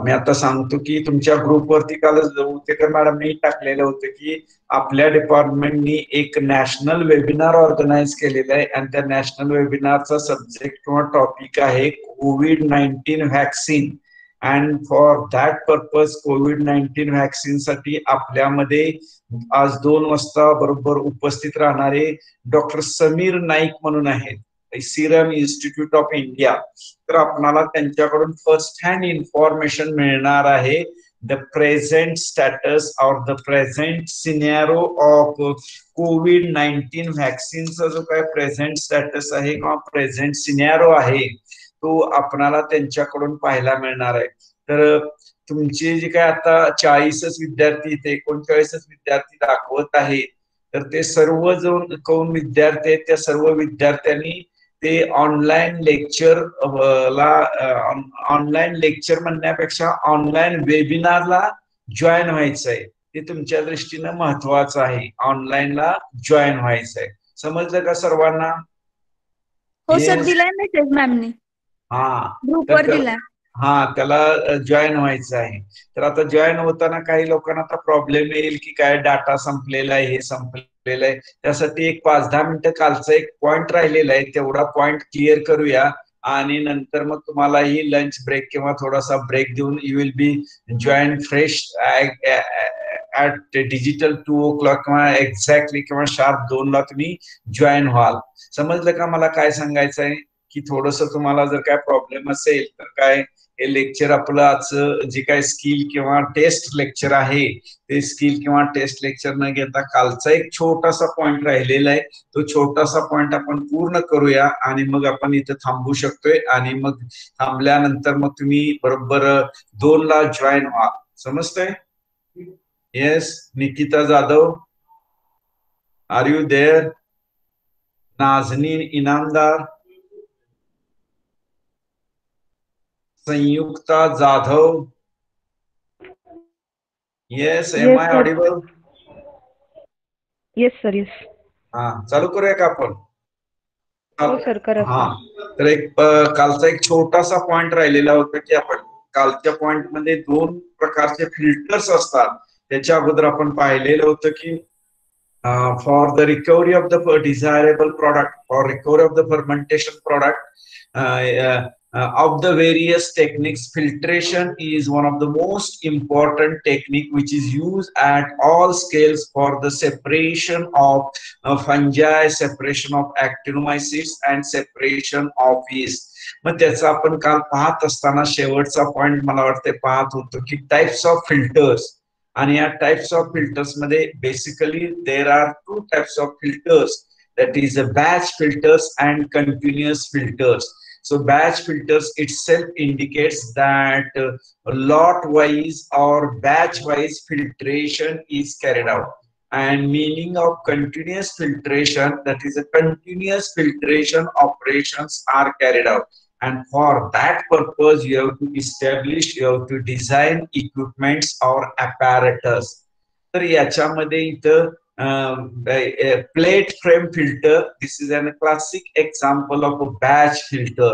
मी आता सांगतो की तुमच्या ग्रुपवरती कालच उतेकर मॅडमने टाकलेलं होतं की आपल्या डिपार्टमेंटनी एक नॅशनल वेबिनार ऑर्गनाईज केलेलं आहे आणि त्या नॅशनल वेबिनारचा सब्जेक्ट किंवा टॉपिक आहे COVID-19 vaccine. And for that purpose COVID-19 vaccine साठी आपल्यामध्ये आज 2 वाजता बरोबर उपस्थित राहणारे डॉक्टर समीर नाईक म्हणून आहेत, सिरम इन्स्टिट्यूट ऑफ इंडिया. तर आपणाला त्यांच्याकडून फर्स्ट हँड इन्फॉर्मेशन मिळणार आहे. द प्रेझेंट स्टॅटस और the present scenario of COVID-19 व्हॅक्सिनचा जो काय प्रेझेंट स्टॅटस आहे किंवा प्रेझेंट सिनेरियो आहे तो आपणाला त्यांच्याकडून पाहायला मिळणार आहे. तर तुमचे जे काय आता 40च विद्यार्थी, 39च विद्यार्थी दाखवत आहे, तर ते सर्व जो कोण विद्यार्थी आहेत त्या सर्व विद्यार्थ्यांनी ते ऑनलाईन लेक्चर म्हणण्यापेक्षा ऑनलाईन वेबिनारला जॉईन व्हायचं आहे. ते तुमच्या दृष्टीनं महत्वाचं आहे. ऑनलाईनला जॉईन व्हायचं आहे. समजलं का सर्वांना? हो सर, दिलाय मेसेज मॅमने. ग्रुपवर दिलाय. त्याला जॉईन व्हायचं आहे. तर आता जॉईन होताना काही लोकांना आता प्रॉब्लेम येईल की काय डाटा संपलेला आहे, हे संपलेलं आहे. त्यासाठी एक 5-10 मिनिटं कालचा एक पॉइंट राहिलेला आहे, तेवढा पॉइंट क्लिअर करूया आणि नंतर मग तुम्हाला ही लंच ब्रेक किंवा थोडासा ब्रेक देऊन you will be join fresh at digital 2 o'clock किंवा एक्झॅक्टली किंवा शार्प 2ला तुम्ही जॉईन व्हाल. समजलं का मला काय सांगायचं आहे? की थोडस तुम्हाला जर काय प्रॉब्लेम असेल तर काय हे लेक्चर आपलं आजचं जे काय स्किल किंवा टेस्ट लेक्चर आहे ते स्किल किंवा टेस्ट लेक्चर न घेता कालचा एक छोटासा पॉइंट राहिलेला आहे, तो छोटासा पॉइंट आपण पूर्ण करूया आणि मग आपण इथं थांबू शकतोय. आणि मग थांबल्यानंतर मग तुम्ही बरोबर 2ला जॉईन व्हा. समजतंय? Yes. Nikita Jadhav, are you there? Nazneen Inamdar, Sanyukta Jadhav. Yes. Am I audible? Yes sir, yes. चालू करूया का आपण? हो सर, करा. तर एक कालचा एक छोटासा पॉइंट राहिलेला होता की आपण कालच्या पॉइंट मध्ये 2 प्रकारचे फिल्टर्स असतात. त्याच्या अगोदर आपण पाहिलेलं होतं की for the recovery of the desirable product or recovery of the fermentation product of the various techniques, filtration is one of the most important technique which is used at all scales for the separation of fungi, separation of actinomycetes and separation of yeast. मग त्याचा आपण काल पाहत असताना शेवटचा पॉइंट मला वाटतं पाहत होतो की टाइप्स ऑफ फिल्टर्स. आणि या टाइप्स ऑफ फिल्टर्स मध्ये basically there are 2 types of filters, that is batch filters and continuous filters. So batch filters itself indicates that lot wise or batch wise filtration is carried out, and meaning of continuous filtration, that is a continuous filtration operations are carried out. And for that purpose, you have to establish, you have to design equipments or apparatus. तर याच्यामध्ये इथं plate frame filter, this is a classic example of a batch filter.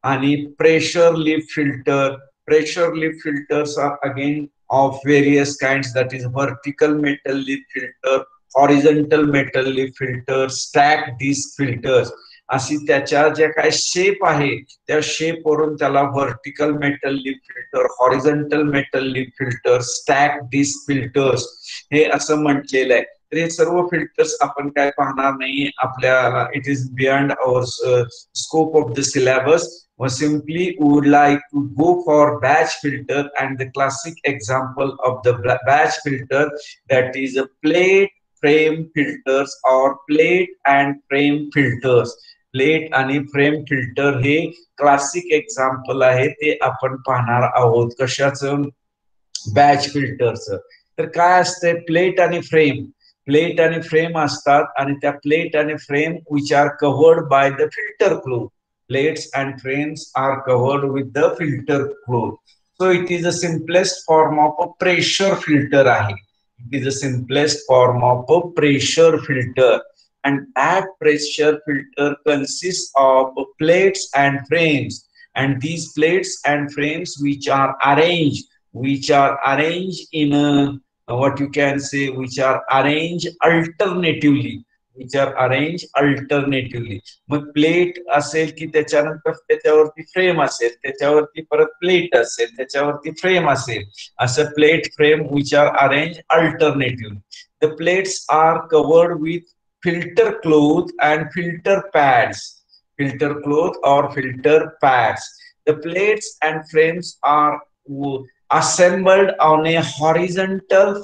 आणि pressure lift filter. Pressure lift filters are again of various kinds, that is vertical metal lift filter, horizontal metal lift filter, stacked disc filters. अशी त्याच्या ज्या काय शेप आहे त्या शेप वरून त्याला vertical metal leaf filter, horizontal metal leaf filter, stack disc filters हे असं म्हटलेलं आहे. तर हे सर्व फिल्टर्स आपण काय पाहणार नाही आपल्याला. It is beyond our scope of the syllabus. Simply we would like to go for batch filter, and the classic example of the batch filter, that is a plate frame filters or plate and frame filters. Plate आणि फ्रेम फिल्टर हे क्लासिक एक्झाम्पल आहे, ते आपण पाहणार आहोत. कशाचं? बॅच फिल्टरचं. तर काय असते? प्लेट आणि फ्रेम. प्लेट आणि फ्रेम असतात आणि त्या प्लेट आणि frame which R covered by the filter cloth. Plates and frames are covered with the filter cloth. So it is the simplest form of a pressure filter. It is the simplest form of a pressure filter, and that pressure filter consists of plates and frames. And these plates and frames which are arranged in a what you can say, which are arranged alternatively. मग प्लेट असेल की त्याच्यानंतर त्याच्यावरती फ्रेम असेल, त्याच्यावरती परत प्लेट असेल, त्याच्यावरती फ्रेम असेल, असं plate frame which are arrange alternative. The plates are covered with filter cloth and filter pads. Filter cloth or filter pads. The plates and frames are assembled on a horizontal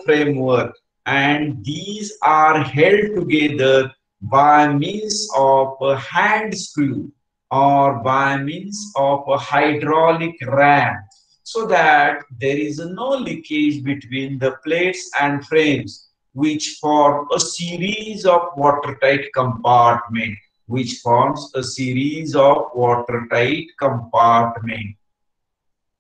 framework, and these are held together by means of a hand screw or by means of a hydraulic ram, so that there is no leakage between the plates and frames, which form a series of watertight compartments.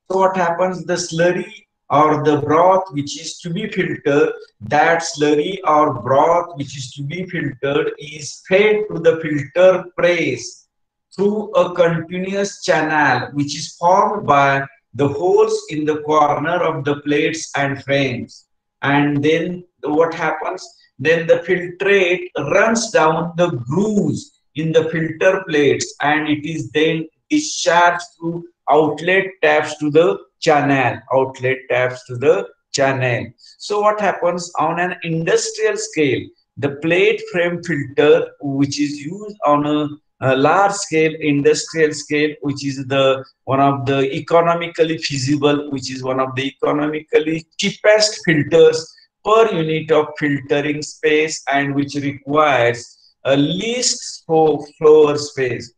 So what happens? The slurry or the broth which is to be filtered, that slurry or broth which is to be filtered is fed to the filter press through a continuous channel which is formed by the holes in the corner of the plates and frames. And then what happens? Then the filtrate runs down the grooves in the filter plates, and it is then discharged through outlet taps to the channel. So what happens on an industrial scale? The plate frame filter, which is used on a large scale industrial scale, which is one of the economically feasible, which is one of the economically cheapest filters per unit of filtering space, and which requires a least floor space.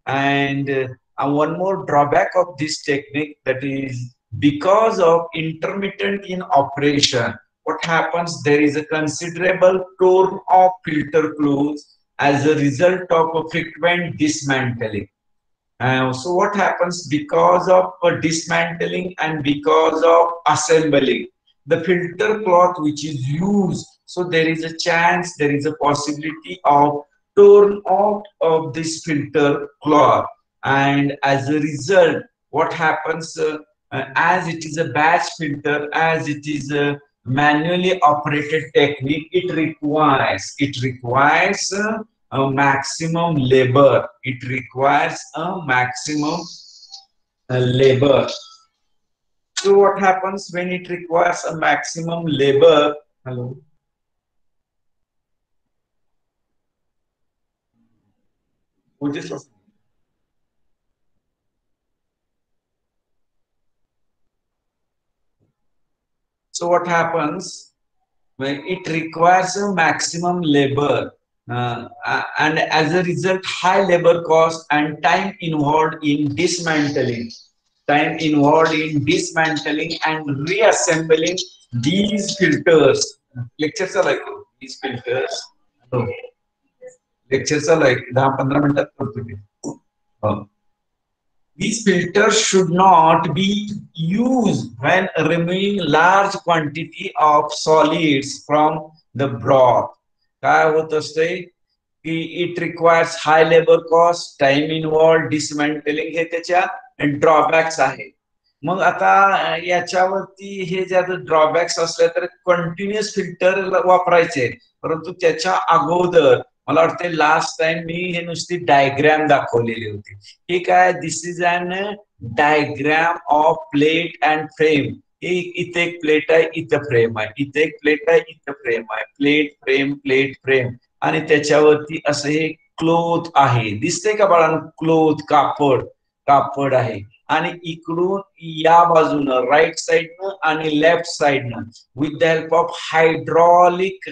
And one more drawback of this technique, that is because of intermittent in operation, what happens? There is a considerable torn of filter clothes as a result of a frequent dismantling. So what happens? Because of dismantling and because of assembling, the filter cloth which is used, so there is a chance, there is a possibility of torn out of this filter cloth. And as a result, what happens? As it is a batch filter, as it is a manually operated technique, it requires a maximum labor. So what happens when it requires a maximum labor? Hello. So what happens when it requires a maximum labor, and as a result, high labor cost and time involved in dismantling and reassembling these filters. Lectures are like these filters. Lectures are like 10-15 minutes करतो. These filters should not be used when removing large quantity of solids from the broth. काय होत असते की it requires high labor cost, time involved, dismantling, हे त्याच्या ड्रॉबॅक्स आहे. मग आता याच्यावरती हे जे ड्रॉबॅक्स असले तर कंटिन्युअस फिल्टर वापरायचे, परंतु त्याच्या अगोदर मला वाटतं लास्ट टाइम मी हे नुसती डायग्राम दाखवलेली होती. हे काय? This is an diagram of plate and frame. इथे एक प्लेट आहे, इथं फ्रेम आहे, इथे एक प्लेट आहे, इथं फ्रेम आहे, प्लेट फ्रेम आणि त्याच्यावरती असं हे क्लोथ आहे. दिसतंय का बाळांनो? क्लोथ, कापड आहे. आणि इकडून या बाजूनं राईट साइडनं आणि लेफ्ट साइडनं with the help of hydraulic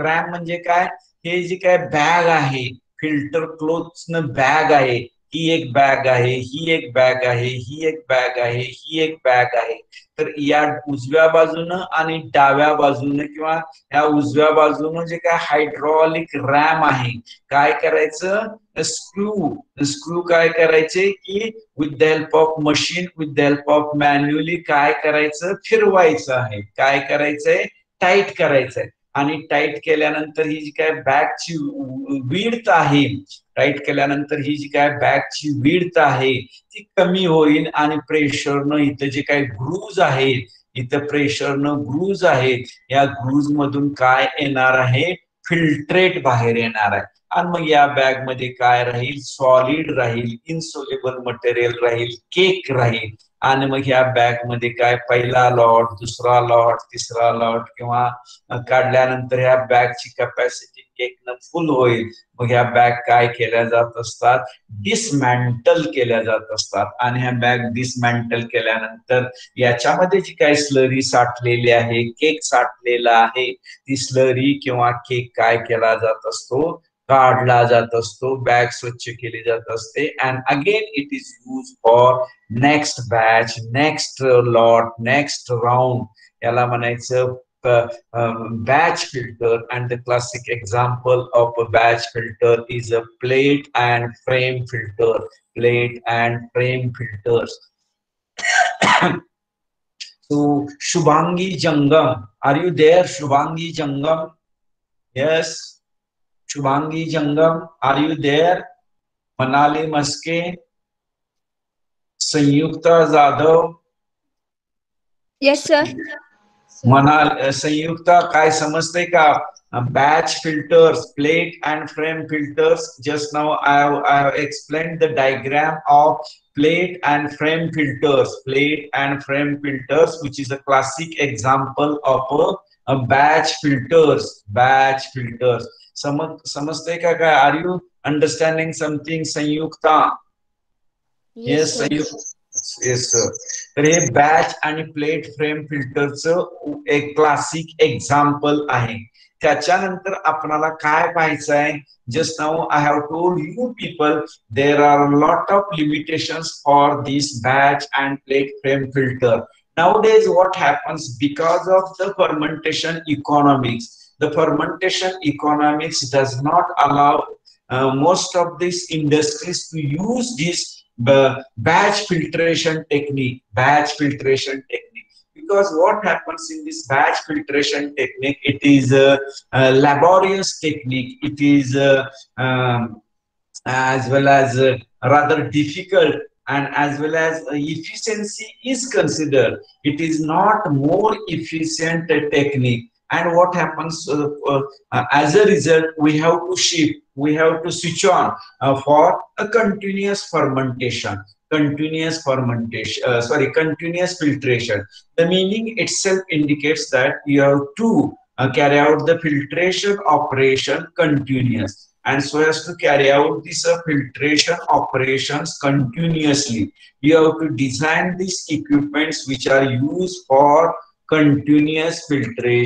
RAM म्हणजे काय? हे जे काय बॅग आहे, फिल्टर क्लोथ्सनं बॅग आहे, ही एक बॅग आहे, ही एक बॅग आहे, ही एक बॅग आहे, ही एक बॅग आहे. तर या उजव्या बाजूनं आणि डाव्या बाजूनं किंवा या उजव्या बाजूनं जे काय हायड्रॉलिक रॅम आहे, काय करायचं? स्क्रू काय करायचे की with the help of machine, with the help of manually काय करायचं? फिरवायचं आहे. काय करायचंय? टाईट करायचंय. आणि टाईट केल्यानंतर ही जी काय बॅगची विड्थ आहे, टाईट केल्यानंतर ही जी काय बॅगची विड्थ आहे ती कमी होईल आणि प्रेशरनं इथं जे काही ग्रूव्ज आहेत, इथं प्रेशरनं ग्रूव्ज आहेत, या ग्रूव्ज मधून काय येणार आहे? फिल्ट्रेट बाहेर येणार आहे. आणि मग या बॅग मध्ये काय राहील? सॉलिड राहील, इनसोल्युबल मटेरियल राहील, केक राहील. आणि मग ह्या बॅग मध्ये काय? पहिला लॉट, दुसरा लॉट, तिसरा लॉट किंवा काढल्यानंतर ह्या बॅगची कॅपॅसिटी केकनं फुल होईल. मग ह्या बॅग काय केल्या जात असतात? डिसमॅन्टल केल्या जात असतात. आणि ह्या बॅग डिसमॅन्टल केल्यानंतर याच्यामध्ये जी काही स्लरी साठलेली आहे, केक साठलेला आहे, ती स्लरी किंवा केक काय केला जात असतो? काढला जात असतो. बॅग स्वच्छ केली जात असते. And again it is use for next batch, next lot, next round. याला म्हणायचं batch filter. And the classic example of a batch filter is a plate and frame filters. So Shubhangi Jangam, are you there? Shubhangi Jangam? Yes, Shubhangi Jangam, are you there? Manali Maske, Sanyukta Jadhav. Yes, sir. संयुक्ता, काय समजते का? Batch filters, plate and frame filters. Just now I have explained the diagram of plate and frame filters, which is a classic example of a batch filters. समजते का काय? Are you understanding something, Sanyukta? Yes, Sanyukt. Yes sir. तर हे बॅच आणि प्लेट फ्रेम फिल्टरचं एक क्लासिक एक्झाम्पल आहे. त्याच्यानंतर आपल्याला काय पाहायचं आहे? Just now I have told you people there are lot of limitations for this batch and plate frame filter. Nowadays what happens because of the fermentation economics does not allow most of these industries to use this batch filtration technique. Because what happens in this batch filtration technique, it is a laborious technique. It is as well as rather difficult, and as well as efficiency is considered. It is not more efficient technique. And what happens as a result, we have to shift, we have to switch on for a continuous filtration. The meaning itself indicates that you have to carry out the filtration operation continuous. And so as to carry out this filtration operations continuously, you have to design these equipments which are used for continuous filter.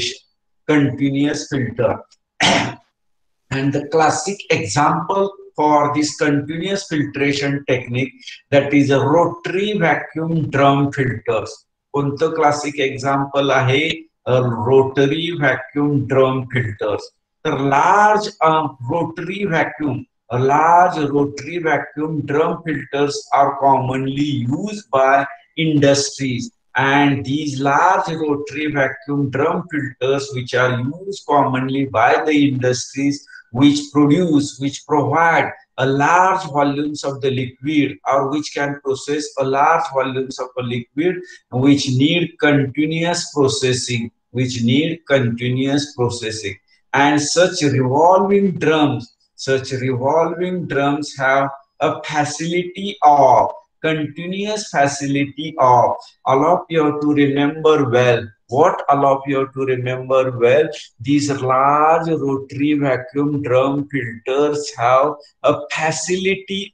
And the classic example for this continuous filtration technique, that is a rotary vacuum drum filters. कोणतं classic example आहे? Rotary vacuum drum filters. The large rotary vacuum drum filters are commonly used by industries. And these large rotary vacuum drum filters, which are used commonly by the industries, which provide a large volumes of the liquid, or which can process a large volumes of a liquid, which need continuous processing. And such revolving drums have a facility of continuous facility of. All of you have to remember well. What all of you have to remember well? These large rotary vacuum drum filters have a facility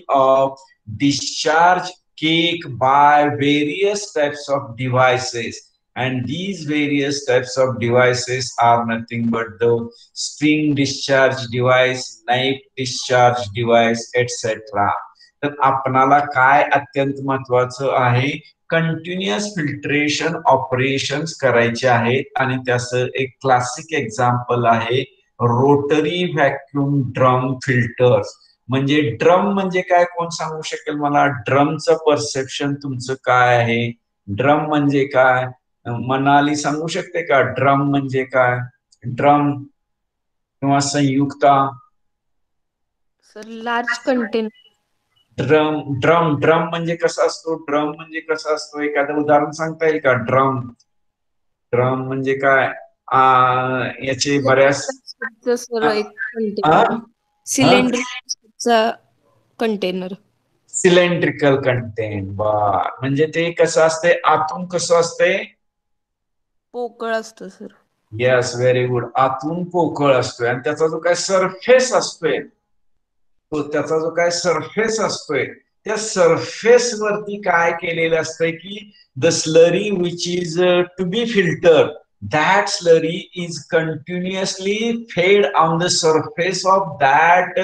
of discharge cake by various types of devices, and these various types of devices are nothing but the spring discharge device, knife discharge device, etc. तर आपणाला काय अत्यंत महत्वाचं आहे, कंटिन्युअस फिल्ट्रेशन ऑपरेशन्स करायचे आहेत आणि त्याचं एक क्लासिक एक्झाम्पल आहे रोटरी व्हॅक्यूम ड्रम फिल्टर्स. म्हणजे ड्रम म्हणजे काय, कोण सांगू शकेल मला? ड्रमचं परसेप्शन तुमचं काय आहे? ड्रम म्हणजे काय? मनाली सांगू शकते का ड्रम म्हणजे काय? ड्रम किंवा Sanyukta? Sir large container. Drum drum drum म्हणजे कसा असतो? ड्रम म्हणजे कसा असतो? एखादं उदाहरण सांगता येईल का? ड्रम ड्रम म्हणजे काय? याचे बऱ्याच सर एक कंटेनर, सिलेंडरचा कंटेनर. Cylindrical content. बर, म्हणजे ते कसं असते? आतून कसं असते? पोकळ असतं सर. Yes, very good. आतून पोकळ असतोय आणि त्याचा जो काय सरफेस असतोय, त्याचा जो काय सरफेस असतोय, त्या सरफेस वरती काय केलेलं असतंय की the slurry which is to be filter, that slurry is continuously fed on the surface of that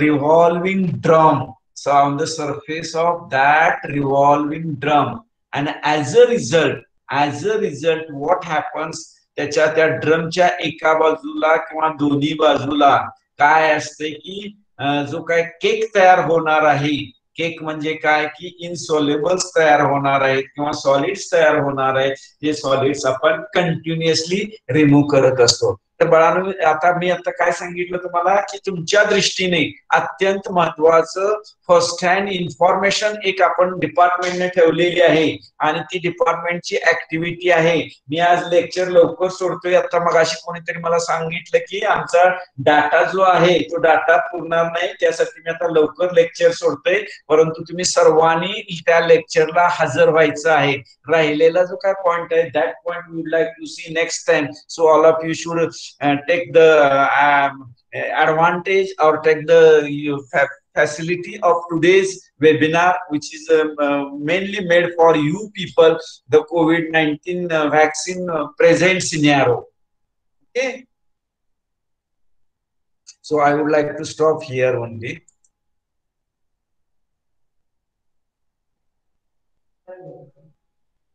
revolving drum. So on the surface of that revolving drum, and as a result what happens, त्याच्या त्या ड्रमच्या एका बाजूला किंवा दोन्ही बाजूला काय असते की जो काय केक तयार होणार आहे, केक म्हणजे काय की इनसॉल्युबल्स तयार होणार आहेत किंवा सॉलिड्स तयार होणार आहेत, ते सॉलिड्स आपण कंटिन्युअसली रिमूव्ह करत असतो. तर बाळांनो, आता काय सांगितलं तुम्हाला की तुमच्या दृष्टीने अत्यंत महत्वाचं फर्स्ट हँड इन्फॉर्मेशन एक आपण डिपार्टमेंटने ठेवलेली आहे आणि ती डिपार्टमेंटची ऍक्टिव्हिटी आहे. मी आज लेक्चर लवकर सोडतोय. आता मगाशी कोणीतरी मला सांगितलं की आमचा डाटा जो आहे तो डाटा पुरणार नाही, त्यासाठी मी आता लवकर लेक्चर सोडतोय. परंतु तुम्ही सर्वांनी त्या लेक्चरला हजर व्हायचं आहे. राहिलेला जो काय पॉइंट आहे, that point we would like to see next time. So all of you should take the advantage or take the facility of today's webinar, which is mainly made for you people, the COVID-19 vaccine present scenario. Okay, so I would like to stop here only.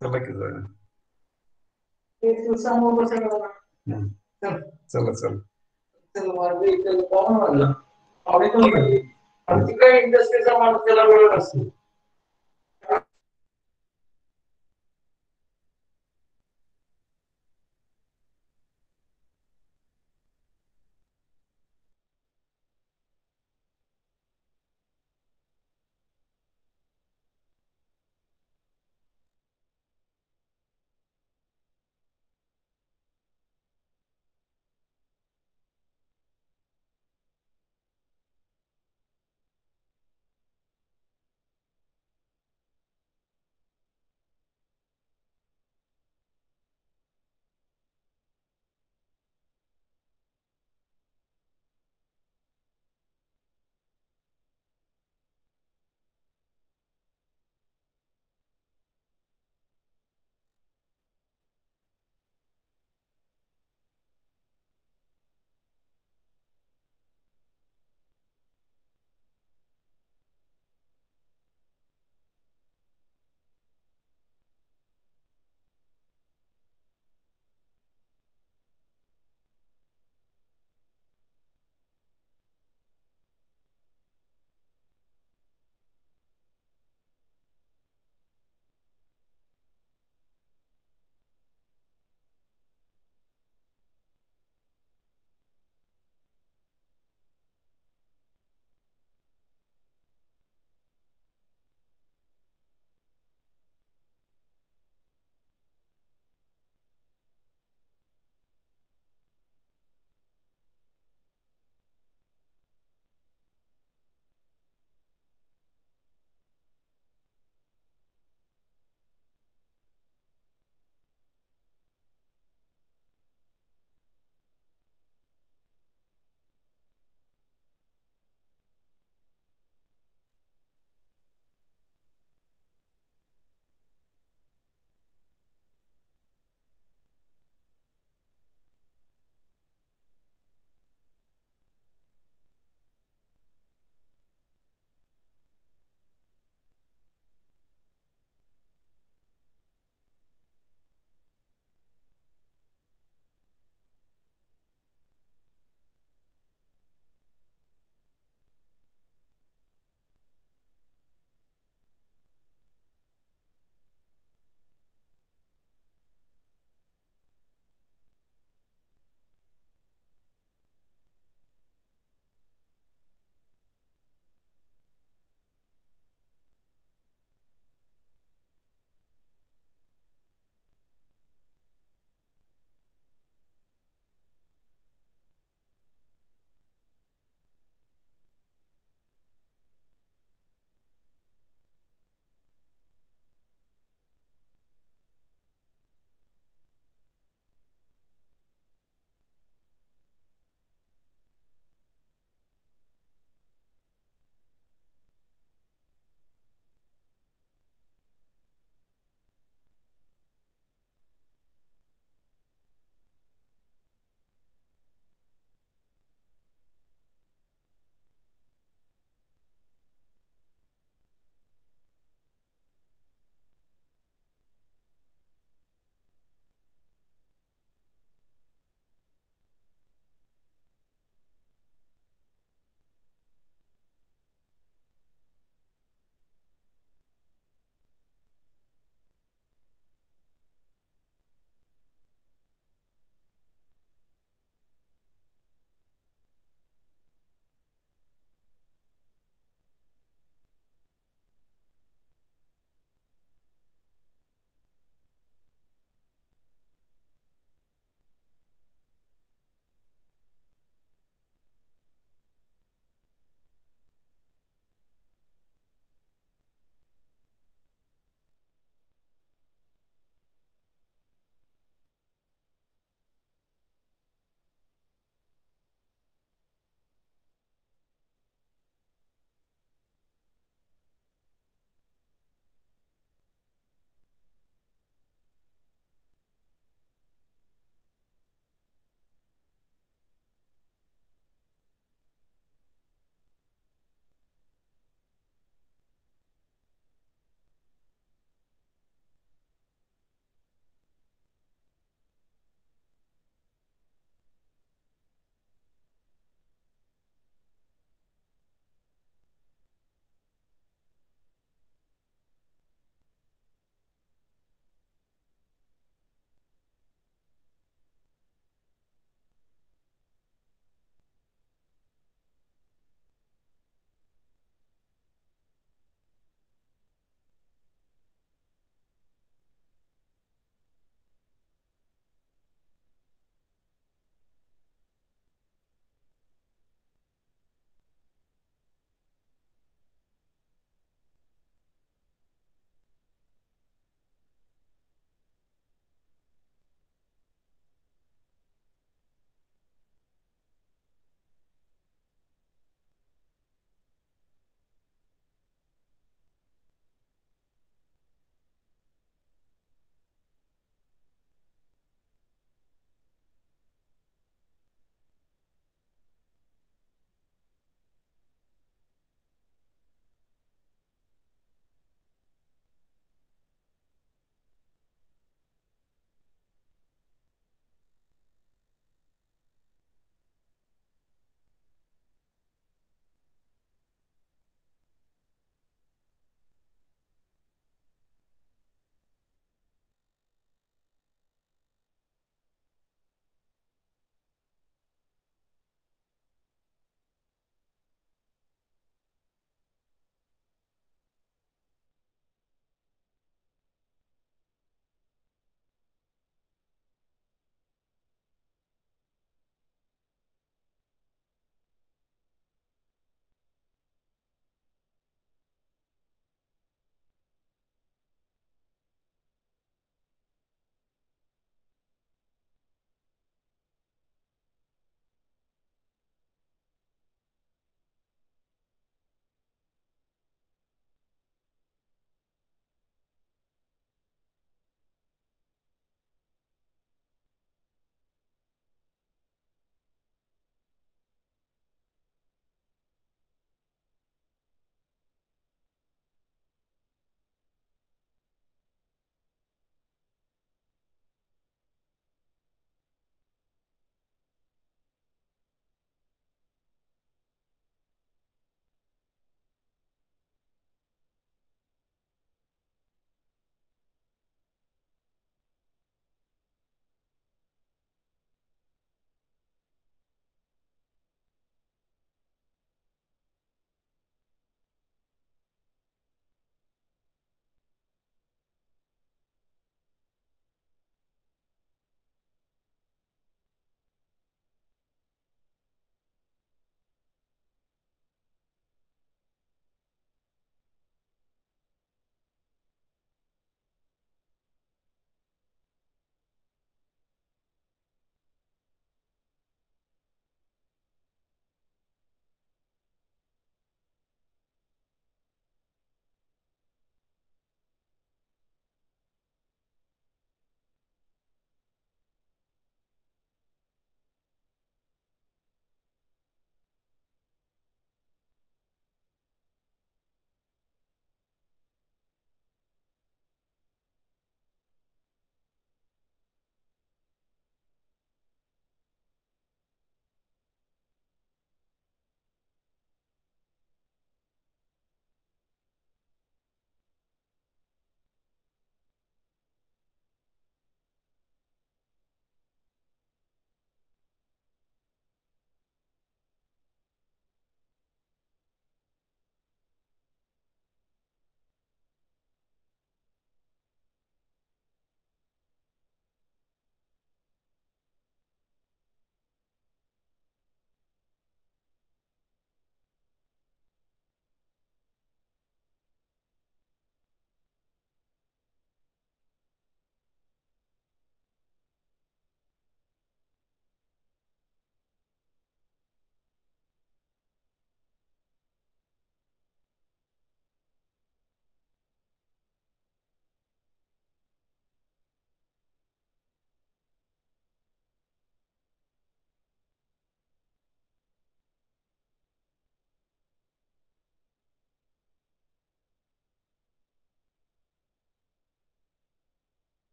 चला इंडस्ट्रीचा माणूस त्याला वेळ असतो.